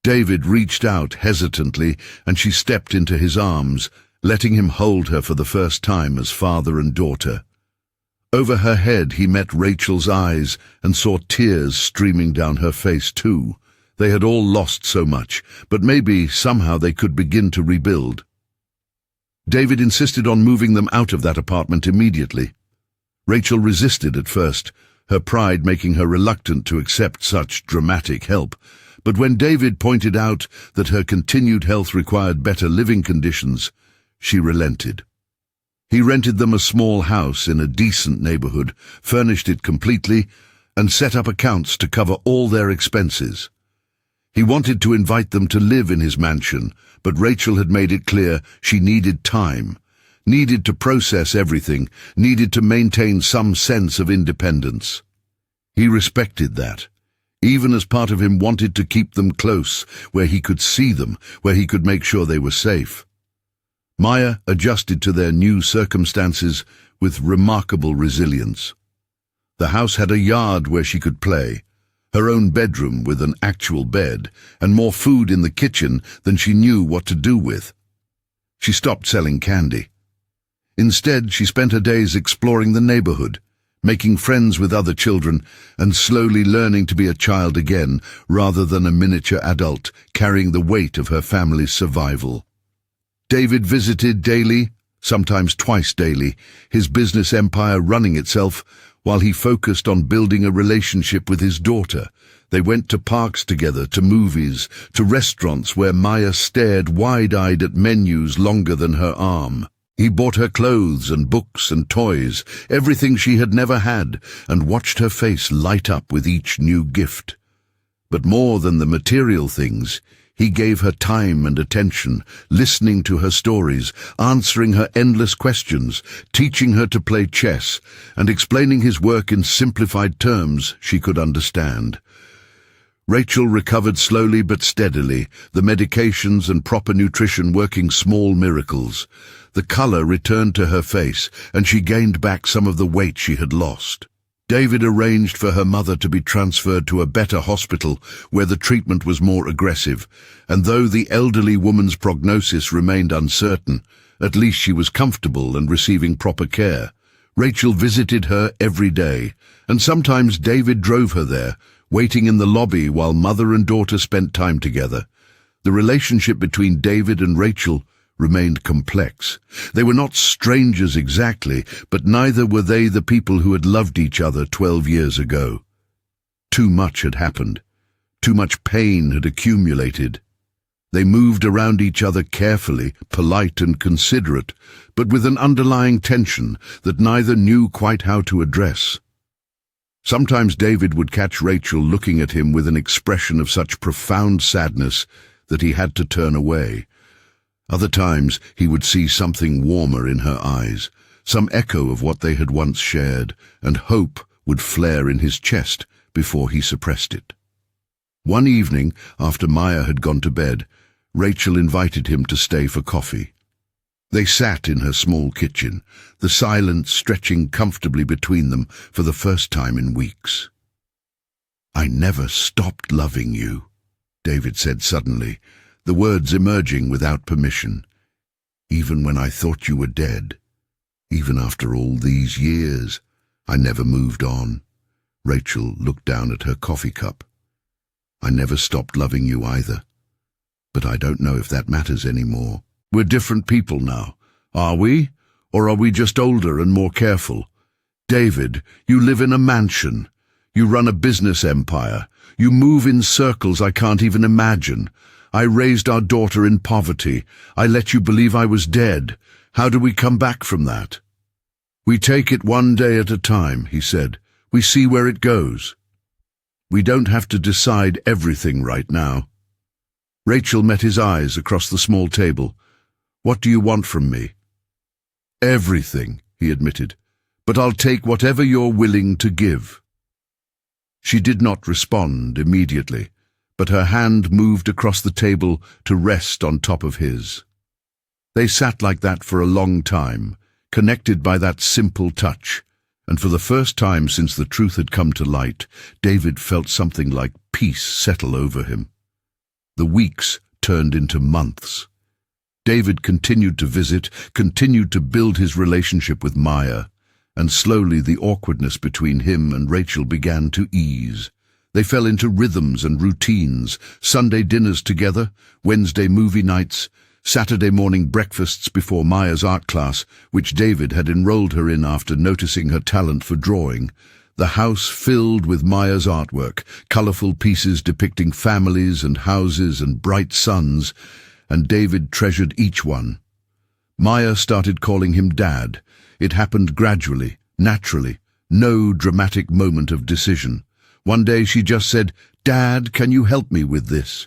David reached out hesitantly, and she stepped into his arms, letting him hold her for the first time as father and daughter. Over her head he met Rachel's eyes and saw tears streaming down her face too. They had all lost so much, but maybe somehow they could begin to rebuild. David insisted on moving them out of that apartment immediately. Rachel resisted at first, her pride making her reluctant to accept such dramatic help. But when David pointed out that her continued health required better living conditions, she relented. He rented them a small house in a decent neighborhood, furnished it completely, and set up accounts to cover all their expenses. He wanted to invite them to live in his mansion, but Rachel had made it clear she needed time, needed to process everything, needed to maintain some sense of independence. He respected that. Even as part of him wanted to keep them close, where he could see them, where he could make sure they were safe. Maya adjusted to their new circumstances with remarkable resilience. The house had a yard where she could play, her own bedroom with an actual bed, and more food in the kitchen than she knew what to do with. She stopped selling candy. Instead, she spent her days exploring the neighborhood, making friends with other children, and slowly learning to be a child again, rather than a miniature adult carrying the weight of her family's survival. David visited daily, sometimes twice daily, his business empire running itself, while he focused on building a relationship with his daughter. They went to parks together, to movies, to restaurants where Maya stared wide-eyed at menus longer than her arm. He bought her clothes and books and toys, everything she had never had, and watched her face light up with each new gift. But more than the material things, he gave her time and attention, listening to her stories, answering her endless questions, teaching her to play chess, and explaining his work in simplified terms she could understand. Rachel recovered slowly but steadily, the medications and proper nutrition working small miracles. The color returned to her face, and she gained back some of the weight she had lost. David arranged for her mother to be transferred to a better hospital where the treatment was more aggressive, and though the elderly woman's prognosis remained uncertain, at least she was comfortable and receiving proper care. Rachel visited her every day, and sometimes David drove her there, waiting in the lobby while mother and daughter spent time together. The relationship between David and Rachel remained complex. They were not strangers exactly, but neither were they the people who had loved each other 12 years ago. Too much had happened. Too much pain had accumulated. They moved around each other carefully, polite and considerate, but with an underlying tension that neither knew quite how to address. Sometimes David would catch Rachel looking at him with an expression of such profound sadness that he had to turn away. Other times he would see something warmer in her eyes, some echo of what they had once shared, and hope would flare in his chest before he suppressed it. One evening, after Maya had gone to bed, Rachel invited him to stay for coffee. They sat in her small kitchen, the silence stretching comfortably between them for the first time in weeks. "I never stopped loving you," David said suddenly, the words emerging without permission. "Even when I thought you were dead. Even after all these years, I never moved on." Rachel looked down at her coffee cup. "I never stopped loving you either. But I don't know if that matters anymore. We're different people now, are we? Or are we just older and more careful? David, you live in a mansion. You run a business empire. You move in circles I can't even imagine. I raised our daughter in poverty. I let you believe I was dead. How do we come back from that?" "We take it one day at a time," he said. "We see where it goes. We don't have to decide everything right now." Rachel met his eyes across the small table. "What do you want from me?" "Everything," he admitted, "but I'll take whatever you're willing to give." She did not respond immediately, but her hand moved across the table to rest on top of his. They sat like that for a long time, connected by that simple touch, and for the first time since the truth had come to light, David felt something like peace settle over him. The weeks turned into months. David continued to visit, continued to build his relationship with Maya, and slowly the awkwardness between him and Rachel began to ease. They fell into rhythms and routines, Sunday dinners together, Wednesday movie nights, Saturday morning breakfasts before Maya's art class, which David had enrolled her in after noticing her talent for drawing. The house filled with Maya's artwork, colorful pieces depicting families and houses and bright suns, and David treasured each one. Maya started calling him Dad. It happened gradually, naturally, no dramatic moment of decision. One day she just said, "Dad, can you help me with this?"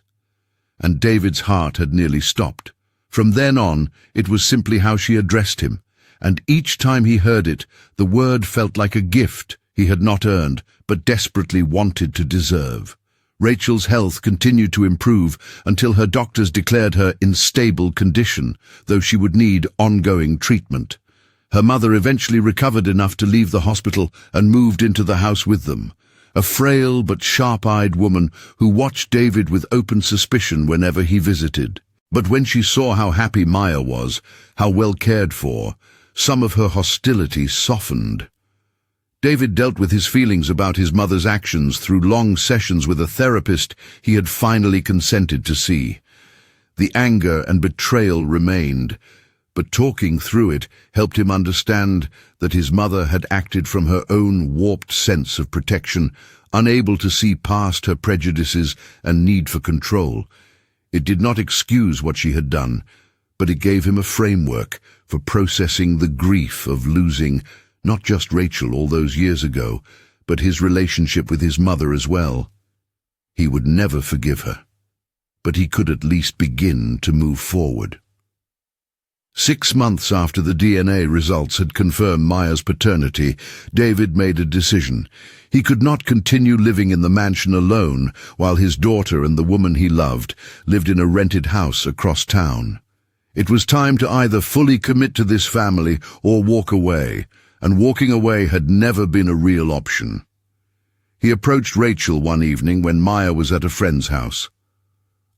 And David's heart had nearly stopped. From then on, it was simply how she addressed him, and each time he heard it, the word felt like a gift he had not earned, but desperately wanted to deserve. Rachel's health continued to improve until her doctors declared her in stable condition, though she would need ongoing treatment. Her mother eventually recovered enough to leave the hospital and moved into the house with them, a frail but sharp-eyed woman who watched David with open suspicion whenever he visited. But when she saw how happy Maya was, how well cared for, some of her hostility softened. David dealt with his feelings about his mother's actions through long sessions with a therapist he had finally consented to see. The anger and betrayal remained, but talking through it helped him understand that his mother had acted from her own warped sense of protection, unable to see past her prejudices and need for control. It did not excuse what she had done, but it gave him a framework for processing the grief of losing not just Rachel all those years ago, but his relationship with his mother as well. He would never forgive her, but he could at least begin to move forward. 6 months after the DNA results had confirmed Maya's paternity, David made a decision. He could not continue living in the mansion alone while his daughter and the woman he loved lived in a rented house across town. It was time to either fully commit to this family or walk away, and walking away had never been a real option. He approached Rachel one evening when Maya was at a friend's house.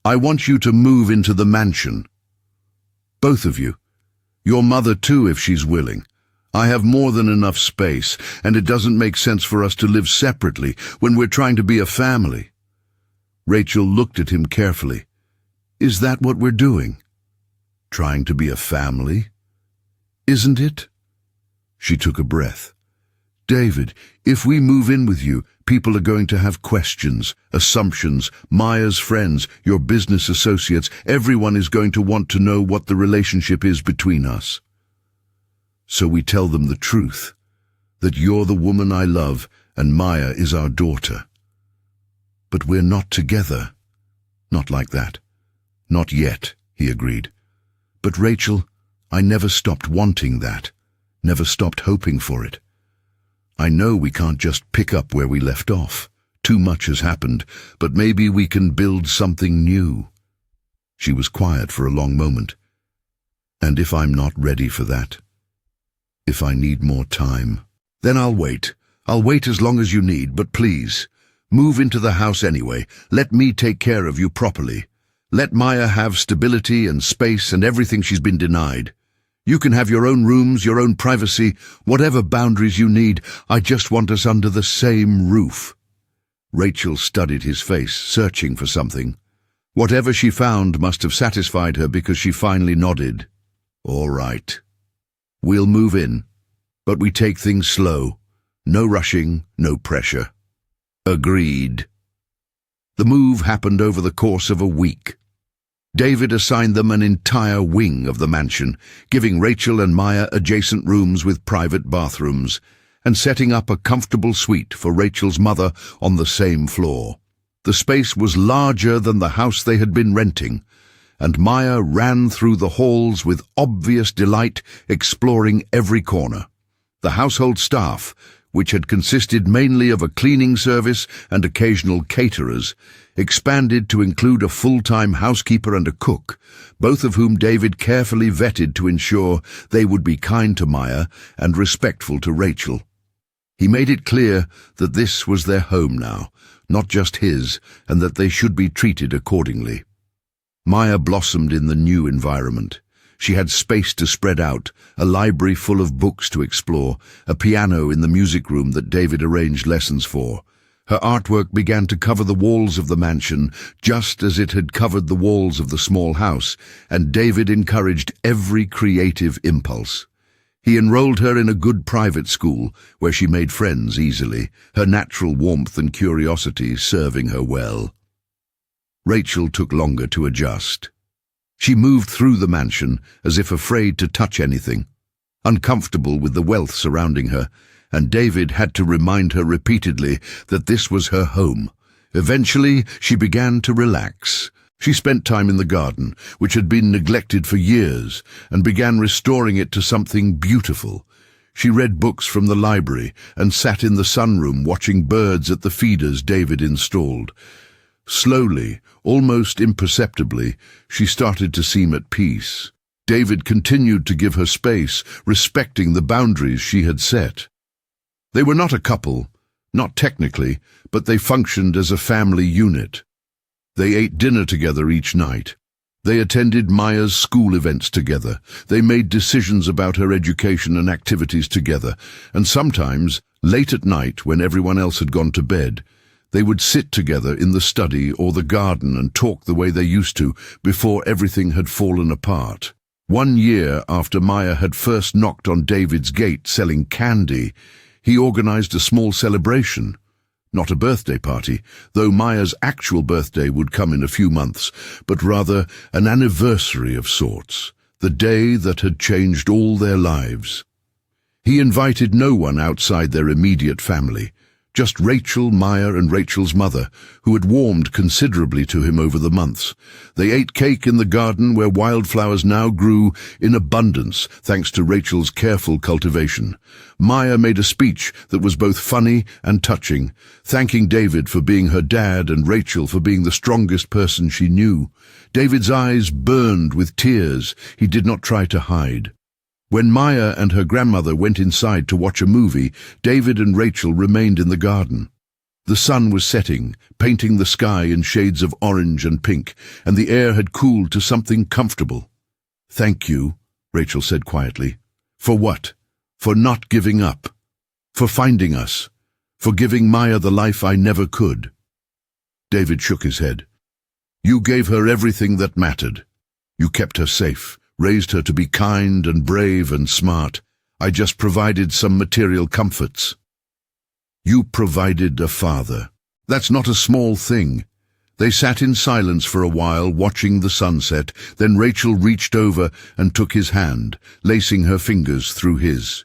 "I want you to move into the mansion. Both of you. Your mother too, if she's willing. I have more than enough space, and it doesn't make sense for us to live separately when we're trying to be a family." Rachel looked at him carefully. "Is that what we're doing? Trying to be a family? Isn't it?" She took a breath. "David, if we move in with you, people are going to have questions, assumptions. Maya's friends, your business associates, everyone is going to want to know what the relationship is between us. So we tell them the truth, that you're the woman I love and Maya is our daughter. But we're not together." "Not like that. Not yet," he agreed. "But Rachel, I never stopped wanting that, never stopped hoping for it. I know we can't just pick up where we left off. Too much has happened, but maybe we can build something new." She was quiet for a long moment. "And if I'm not ready for that? If I need more time? Then I'll wait. I'll wait as long as you need, but please, move into the house anyway. Let me take care of you properly. Let Maya have stability and space and everything she's been denied. You can have your own rooms, your own privacy, whatever boundaries you need. I just want us under the same roof." Rachel studied his face, searching for something. Whatever she found must have satisfied her because she finally nodded. "All right. We'll move in, but we take things slow. No rushing, no pressure." "Agreed." The move happened over the course of a week. David assigned them an entire wing of the mansion, giving Rachel and Maya adjacent rooms with private bathrooms, and setting up a comfortable suite for Rachel's mother on the same floor. The space was larger than the house they had been renting, and Maya ran through the halls with obvious delight, exploring every corner. The household staff, which had consisted mainly of a cleaning service and occasional caterers, expanded to include a full-time housekeeper and a cook, both of whom David carefully vetted to ensure they would be kind to Maya and respectful to Rachel. He made it clear that this was their home now, not just his, and that they should be treated accordingly. Maya blossomed in the new environment. She had space to spread out, a library full of books to explore, a piano in the music room that David arranged lessons for. Her artwork began to cover the walls of the mansion, just as it had covered the walls of the small house, and David encouraged every creative impulse. He enrolled her in a good private school, where she made friends easily, her natural warmth and curiosity serving her well. Rachel took longer to adjust. She moved through the mansion as if afraid to touch anything, uncomfortable with the wealth surrounding her, and David had to remind her repeatedly that this was her home. Eventually, she began to relax. She spent time in the garden, which had been neglected for years, and began restoring it to something beautiful. She read books from the library and sat in the sunroom watching birds at the feeders David installed. Slowly, almost imperceptibly, she started to seem at peace. David continued to give her space, respecting the boundaries she had set. They were not a couple, not technically, but they functioned as a family unit. They ate dinner together each night. They attended Maya's school events together. They made decisions about her education and activities together, and sometimes, late at night when everyone else had gone to bed, they would sit together in the study or the garden and talk the way they used to before everything had fallen apart. 1 year after Maya had first knocked on David's gate selling candy, he organized a small celebration. Not a birthday party, though Maya's actual birthday would come in a few months, but rather an anniversary of sorts, the day that had changed all their lives. He invited no one outside their immediate family, Just Rachel, Maya, and Rachel's mother, who had warmed considerably to him over the months. They ate cake in the garden where wildflowers now grew in abundance thanks to Rachel's careful cultivation. Maya made a speech that was both funny and touching, thanking David for being her dad and Rachel for being the strongest person she knew. David's eyes burned with tears he did not try to hide. When Maya and her grandmother went inside to watch a movie, David and Rachel remained in the garden. The sun was setting, painting the sky in shades of orange and pink, and the air had cooled to something comfortable. "Thank you," Rachel said quietly. "For what? For not giving up. For finding us. For giving Maya the life I never could." David shook his head. "You gave her everything that mattered. You kept her safe, raised her to be kind and brave and smart. I just provided some material comforts." "You provided a father. That's not a small thing." They sat in silence for a while, watching the sunset. Then Rachel reached over and took his hand, lacing her fingers through his.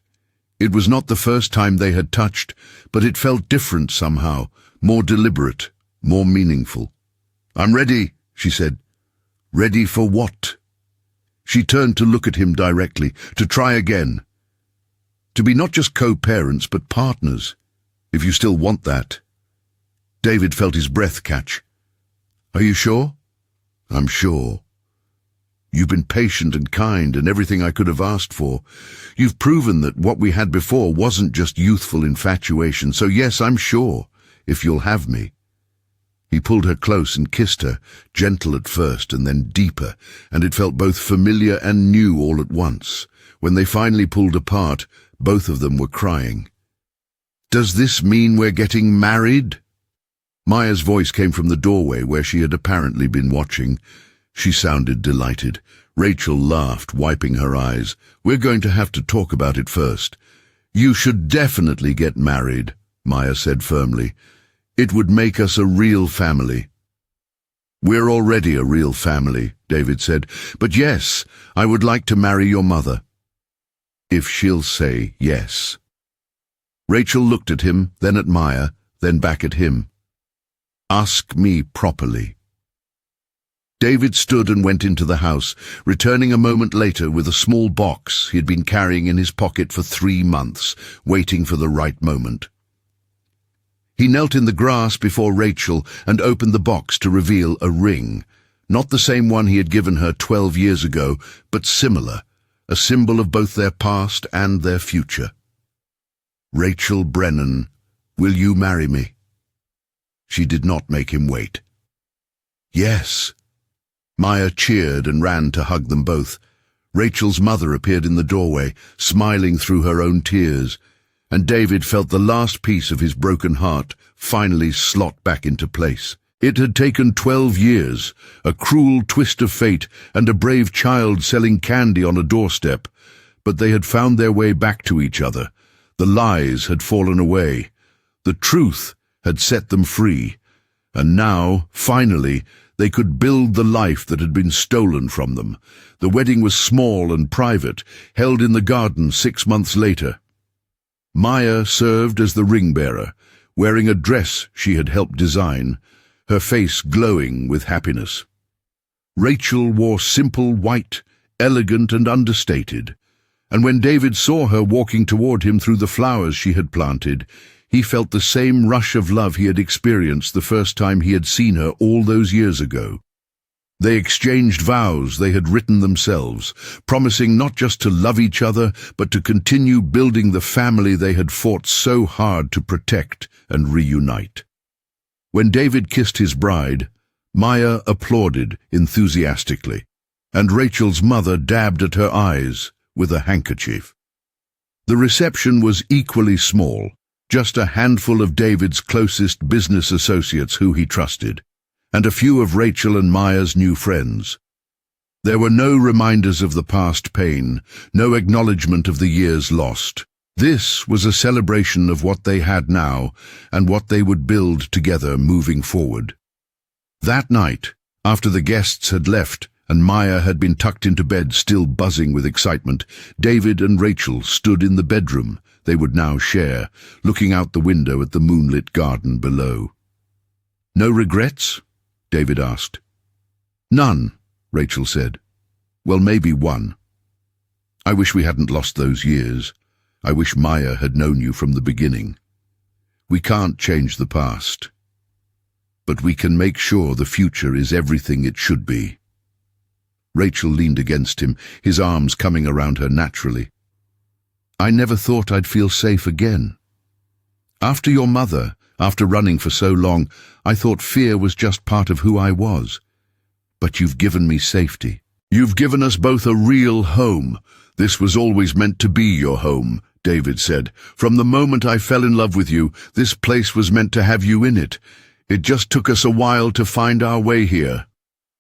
It was not the first time they had touched, but it felt different somehow, more deliberate, more meaningful. "I'm ready," she said. "Ready for what?" She turned to look at him directly, to try again. "To be not just co-parents, but partners, if you still want that." David felt his breath catch. "Are you sure?" "I'm sure. You've been patient and kind and everything I could have asked for. You've proven that what we had before wasn't just youthful infatuation, so yes, I'm sure, if you'll have me." He pulled her close and kissed her, gentle at first and then deeper, and it felt both familiar and new all at once. When they finally pulled apart, both of them were crying. "Does this mean we're getting married?" Maya's voice came from the doorway where she had apparently been watching. She sounded delighted. Rachel laughed, wiping her eyes. "We're going to have to talk about it first." "You should definitely get married," Maya said firmly. "It would make us a real family." "We're already a real family," David said. "But yes, I would like to marry your mother." "If she'll say yes." Rachel looked at him, then at Maya, then back at him. "Ask me properly." David stood and went into the house, returning a moment later with a small box he had been carrying in his pocket for 3 months, waiting for the right moment. He knelt in the grass before Rachel and opened the box to reveal a ring, not the same one he had given her 12 years ago, but similar, a symbol of both their past and their future. "Rachel Brennan, will you marry me?" She did not make him wait. "Yes." Maya cheered and ran to hug them both. Rachel's mother appeared in the doorway, smiling through her own tears, and David felt the last piece of his broken heart finally slot back into place. It had taken 12 years, a cruel twist of fate, and a brave child selling candy on a doorstep, but they had found their way back to each other. The lies had fallen away. The truth had set them free, and now, finally, they could build the life that had been stolen from them. The wedding was small and private, held in the garden 6 months later. Maya served as the ring-bearer, wearing a dress she had helped design, her face glowing with happiness. Rachel wore simple white, elegant and understated, and when David saw her walking toward him through the flowers she had planted, he felt the same rush of love he had experienced the first time he had seen her all those years ago. They exchanged vows they had written themselves, promising not just to love each other, but to continue building the family they had fought so hard to protect and reunite. When David kissed his bride, Maya applauded enthusiastically, and Rachel's mother dabbed at her eyes with a handkerchief. The reception was equally small, just a handful of David's closest business associates who he trusted, and a few of Rachel and Maya's new friends. There were no reminders of the past pain, no acknowledgement of the years lost. This was a celebration of what they had now and what they would build together moving forward. That night, after the guests had left and Maya had been tucked into bed, still buzzing with excitement. David and Rachel stood in the bedroom they would now share, looking out the window at the moonlit garden below. "No regrets?" David asked. "None," Rachel said. "Well, maybe one. I wish we hadn't lost those years. I wish Maya had known you from the beginning. We can't change the past, but we can make sure the future is everything it should be." Rachel leaned against him, his arms coming around her naturally. "I never thought I'd feel safe again. After your mother, after running for so long, I thought fear was just part of who I was. But you've given me safety. You've given us both a real home. This was always meant to be your home," David said. "From the moment I fell in love with you, this place was meant to have you in it. It just took us a while to find our way here."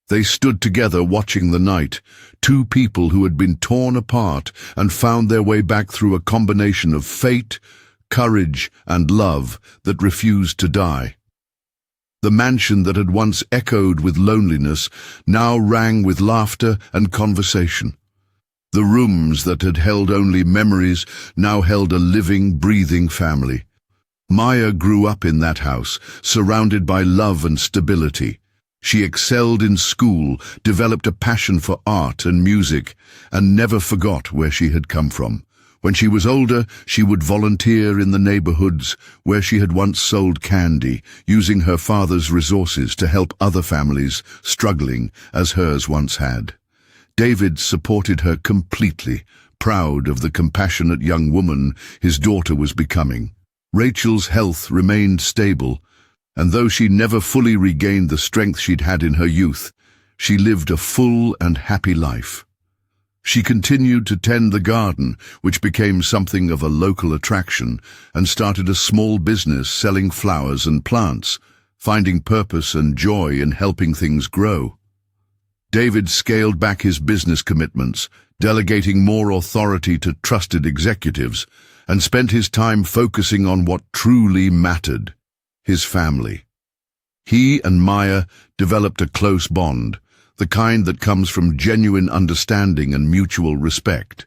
They stood together watching the night, two people who had been torn apart and found their way back through a combination of fate, courage, and love that refused to die. The mansion that had once echoed with loneliness now rang with laughter and conversation. The rooms that had held only memories now held a living, breathing family. Maya grew up in that house, surrounded by love and stability. She excelled in school, developed a passion for art and music, and never forgot where she had come from. When she was older, she would volunteer in the neighborhoods where she had once sold candy, using her father's resources to help other families struggling as hers once had. David supported her completely, proud of the compassionate young woman his daughter was becoming. Rachel's health remained stable, and though she never fully regained the strength she'd had in her youth, she lived a full and happy life. She continued to tend the garden, which became something of a local attraction, and started a small business selling flowers and plants, finding purpose and joy in helping things grow. David scaled back his business commitments, delegating more authority to trusted executives, and spent his time focusing on what truly mattered: his family. He and Maya developed a close bond, the kind that comes from genuine understanding and mutual respect.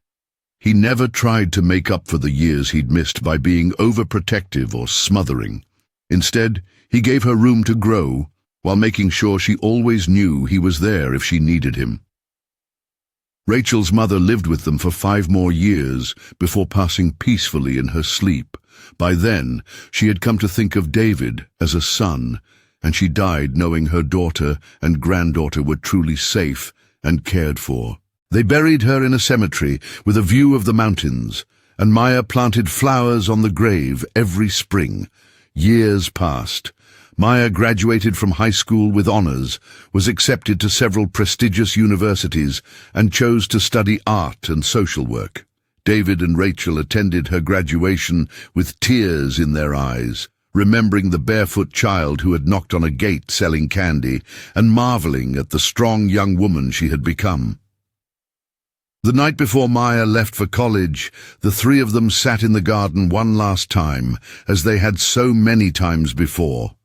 He never tried to make up for the years he'd missed by being overprotective or smothering. Instead, he gave her room to grow, while making sure she always knew he was there if she needed him. Rachel's mother lived with them for 5 more years before passing peacefully in her sleep. By then, she had come to think of David as a son, and she died knowing her daughter and granddaughter were truly safe and cared for. They buried her in a cemetery with a view of the mountains, and Maya planted flowers on the grave every spring. Years passed. Maya graduated from high school with honors, was accepted to several prestigious universities, and chose to study art and social work. David and Rachel attended her graduation with tears in their eyes, remembering the barefoot child who had knocked on a gate selling candy, and marveling at the strong young woman she had become. The night before Maya left for college, the 3 of them sat in the garden one last time, as they had so many times before.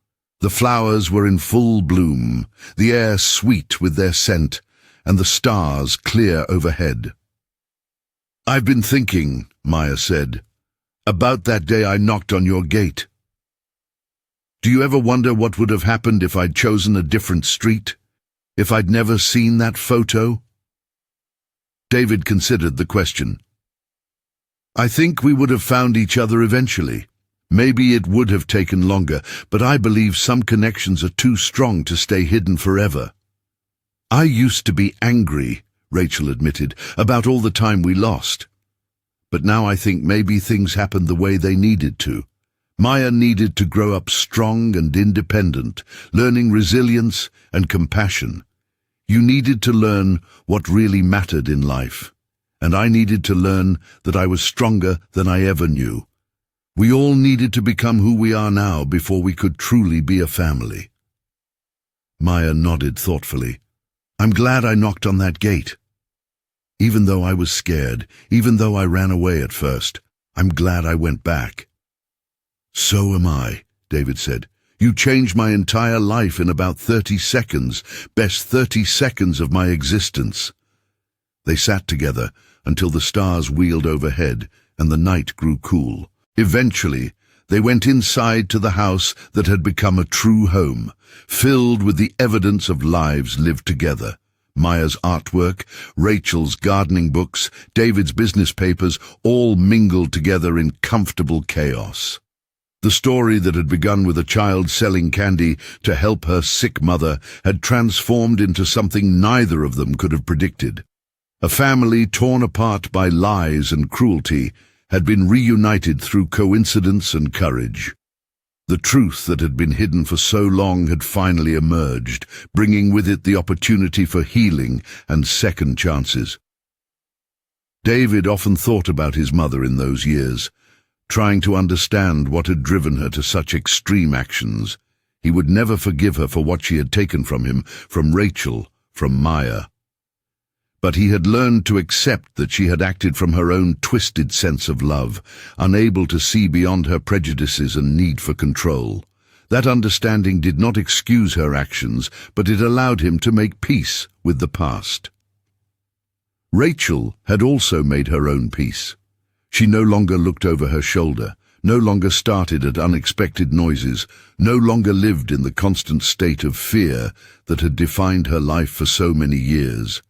The flowers were in full bloom, the air sweet with their scent, and the stars clear overhead. "I've been thinking," Maya said, "about that day I knocked on your gate. Do you ever wonder what would have happened if I'd chosen a different street? If I'd never seen that photo?" David considered the question. "I think we would have found each other eventually. Maybe it would have taken longer, but I believe some connections are too strong to stay hidden forever." "I used to be angry," Rachel admitted, "about all the time we lost. But now I think maybe things happened the way they needed to. Maya needed to grow up strong and independent, learning resilience and compassion. You needed to learn what really mattered in life, and I needed to learn that I was stronger than I ever knew. We all needed to become who we are now before we could truly be a family." Maya nodded thoughtfully. "I'm glad I knocked on that gate. Even though I was scared, even though I ran away at first, I'm glad I went back." "So am I," David said. You changed my entire life in about 30 seconds, best 30 seconds of my existence." They sat together until the stars wheeled overhead and the night grew cool. Eventually, they went inside to the house that had become a true home, filled with the evidence of lives lived together. Maya's artwork, Rachel's gardening books, David's business papers, all mingled together in comfortable chaos. The story that had begun with a child selling candy to help her sick mother had transformed into something neither of them could have predicted. A family torn apart by lies and cruelty had been reunited through coincidence and courage. The truth that had been hidden for so long had finally emerged, bringing with it the opportunity for healing and second chances. David often thought about his mother in those years, trying to understand what had driven her to such extreme actions. He would never forgive her for what she had taken from him, from Rachel, from Maya. But he had learned to accept that she had acted from her own twisted sense of love, unable to see beyond her prejudices and need for control. That understanding did not excuse her actions, but it allowed him to make peace with the past. Rachel had also made her own peace. She no longer looked over her shoulder, no longer started at unexpected noises, no longer lived in the constant state of fear that had defined her life for so many years.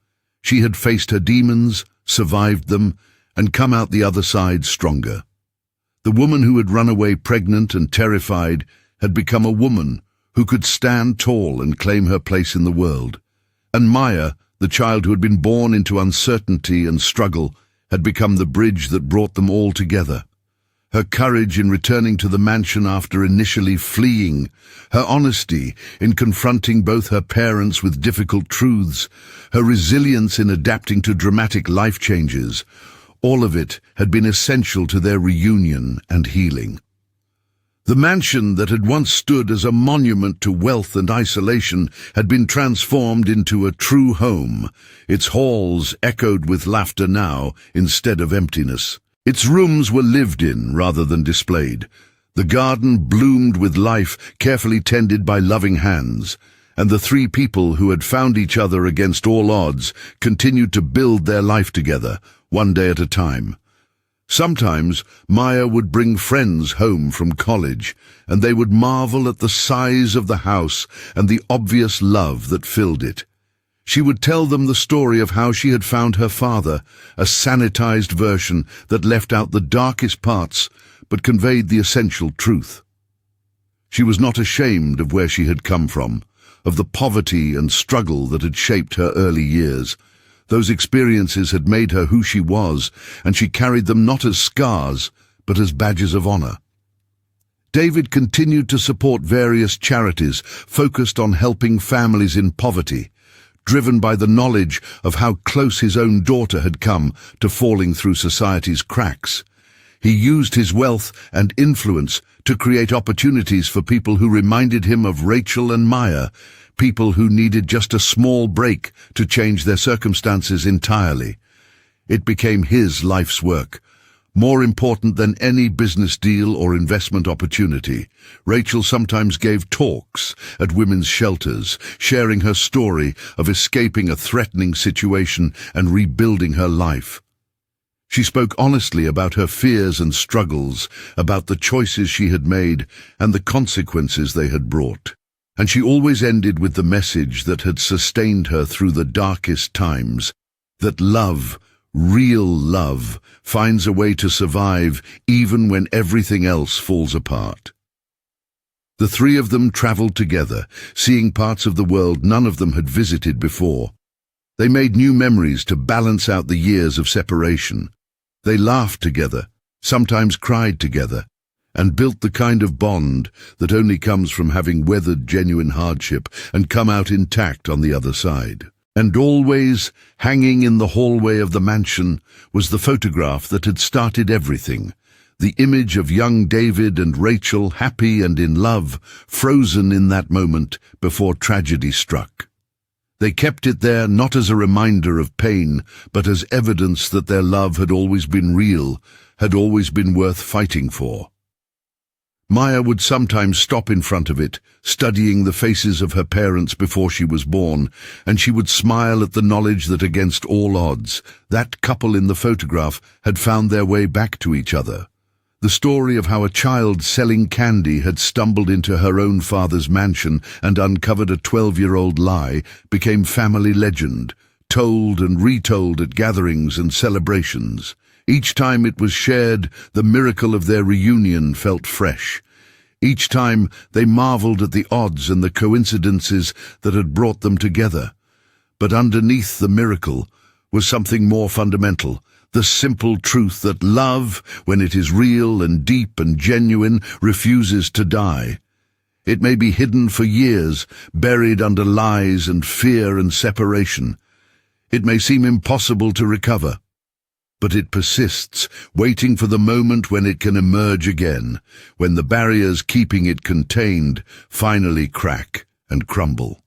She had faced her demons, survived them, and come out the other side stronger. The woman who had run away pregnant and terrified had become a woman who could stand tall and claim her place in the world. And Maya, the child who had been born into uncertainty and struggle, had become the bridge that brought them all together. Her courage in returning to the mansion after initially fleeing, her honesty in confronting both her parents with difficult truths, her resilience in adapting to dramatic life changes, all of it had been essential to their reunion and healing. The mansion that had once stood as a monument to wealth and isolation had been transformed into a true home. Its halls echoed with laughter now instead of emptiness. Its rooms were lived in rather than displayed. The garden bloomed with life, carefully tended by loving hands, and the three people who had found each other against all odds continued to build their life together, one day at a time. Sometimes Maya would bring friends home from college, and they would marvel at the size of the house and the obvious love that filled it. She would tell them the story of how she had found her father, a sanitized version that left out the darkest parts but conveyed the essential truth. She was not ashamed of where she had come from, of the poverty and struggle that had shaped her early years. Those experiences had made her who she was, and she carried them not as scars, but as badges of honor. David continued to support various charities focused on helping families in poverty, driven by the knowledge of how close his own daughter had come to falling through society's cracks. He used his wealth and influence to create opportunities for people who reminded him of Rachel and Maya, people who needed just a small break to change their circumstances entirely. It became his life's work, more important than any business deal or investment opportunity. Rachel sometimes gave talks at women's shelters, sharing her story of escaping a threatening situation and rebuilding her life. She spoke honestly about her fears and struggles, about the choices she had made and the consequences they had brought. And she always ended with the message that had sustained her through the darkest times, that love, real love, finds a way to survive even when everything else falls apart. The three of them traveled together, seeing parts of the world none of them had visited before. They made new memories to balance out the years of separation. They laughed together, sometimes cried together, and built the kind of bond that only comes from having weathered genuine hardship and come out intact on the other side. And always, hanging in the hallway of the mansion, was the photograph that had started everything, the image of young David and Rachel, happy and in love, frozen in that moment before tragedy struck. They kept it there not as a reminder of pain, but as evidence that their love had always been real, had always been worth fighting for. Maya would sometimes stop in front of it, studying the faces of her parents before she was born, and she would smile at the knowledge that against all odds, that couple in the photograph had found their way back to each other. The story of how a child selling candy had stumbled into her own father's mansion and uncovered a 12-year-old lie became family legend, told and retold at gatherings and celebrations. Each time it was shared, the miracle of their reunion felt fresh. Each time they marveled at the odds and the coincidences that had brought them together. But underneath the miracle was something more fundamental, the simple truth that love, when it is real and deep and genuine, refuses to die. It may be hidden for years, buried under lies and fear and separation. It may seem impossible to recover. But it persists, waiting for the moment when it can emerge again, when the barriers keeping it contained finally crack and crumble.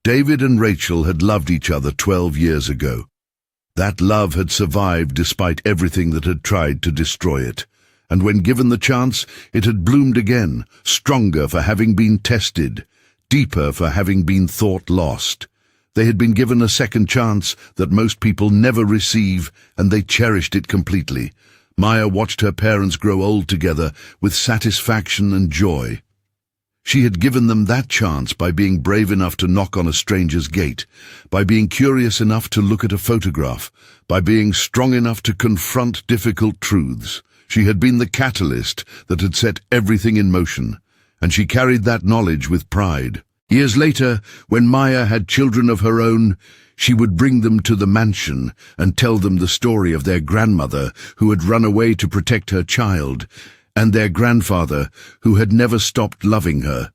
David and Rachel had loved each other 12 years ago. That love had survived despite everything that had tried to destroy it, and when given the chance, it had bloomed again, stronger for having been tested, deeper for having been thought lost. They had been given a second chance that most people never receive, and they cherished it completely. Maya watched her parents grow old together with satisfaction and joy. She had given them that chance by being brave enough to knock on a stranger's gate, by being curious enough to look at a photograph, by being strong enough to confront difficult truths. She had been the catalyst that had set everything in motion, and she carried that knowledge with pride. Years later, when Maya had children of her own, she would bring them to the mansion and tell them the story of their grandmother who had run away to protect her child, and their grandfather who had never stopped loving her,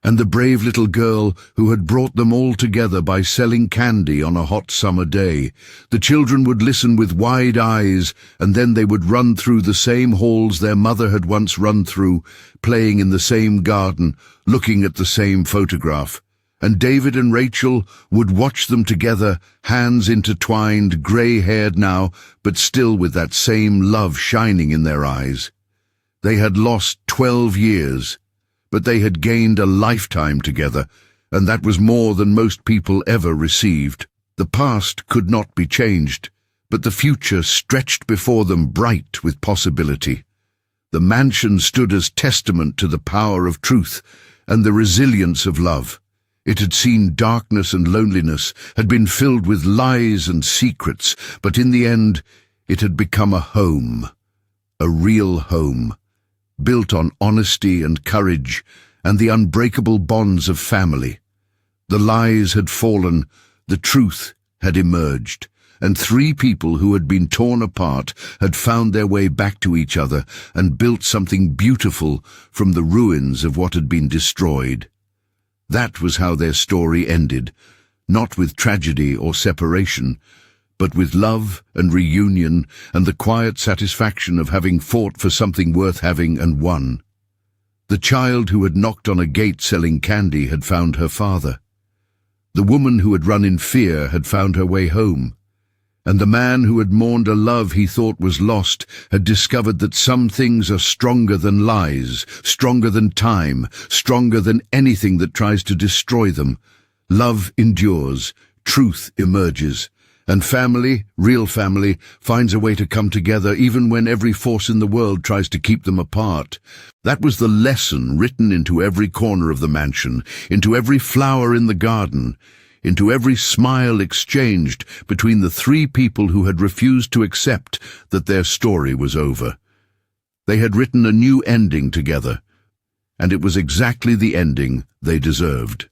and the brave little girl who had brought them all together by selling candy on a hot summer day. The children would listen with wide eyes, and then they would run through the same halls their mother had once run through, playing in the same garden, looking at the same photograph. And David and Rachel would watch them together, hands intertwined, grey-haired now, but still with that same love shining in their eyes. They had lost 12 years, but they had gained a lifetime together, and that was more than most people ever received. The past could not be changed, but the future stretched before them bright with possibility. The mansion stood as testament to the power of truth and the resilience of love. It had seen darkness and loneliness, had been filled with lies and secrets, but in the end it had become a home, a real home, built on honesty and courage and the unbreakable bonds of family. The lies had fallen, the truth had emerged, and 3 people who had been torn apart had found their way back to each other and built something beautiful from the ruins of what had been destroyed. That was how their story ended, not with tragedy or separation, but with love and reunion and the quiet satisfaction of having fought for something worth having and won. The child who had knocked on a gate selling candy had found her father. The woman who had run in fear had found her way home. And the man who had mourned a love he thought was lost had discovered that some things are stronger than lies, stronger than time, stronger than anything that tries to destroy them. Love endures, truth emerges, and family, real family, finds a way to come together even when every force in the world tries to keep them apart. That was the lesson written into every corner of the mansion, into every flower in the garden, into every smile exchanged between the 3 people who had refused to accept that their story was over. They had written a new ending together, and it was exactly the ending they deserved.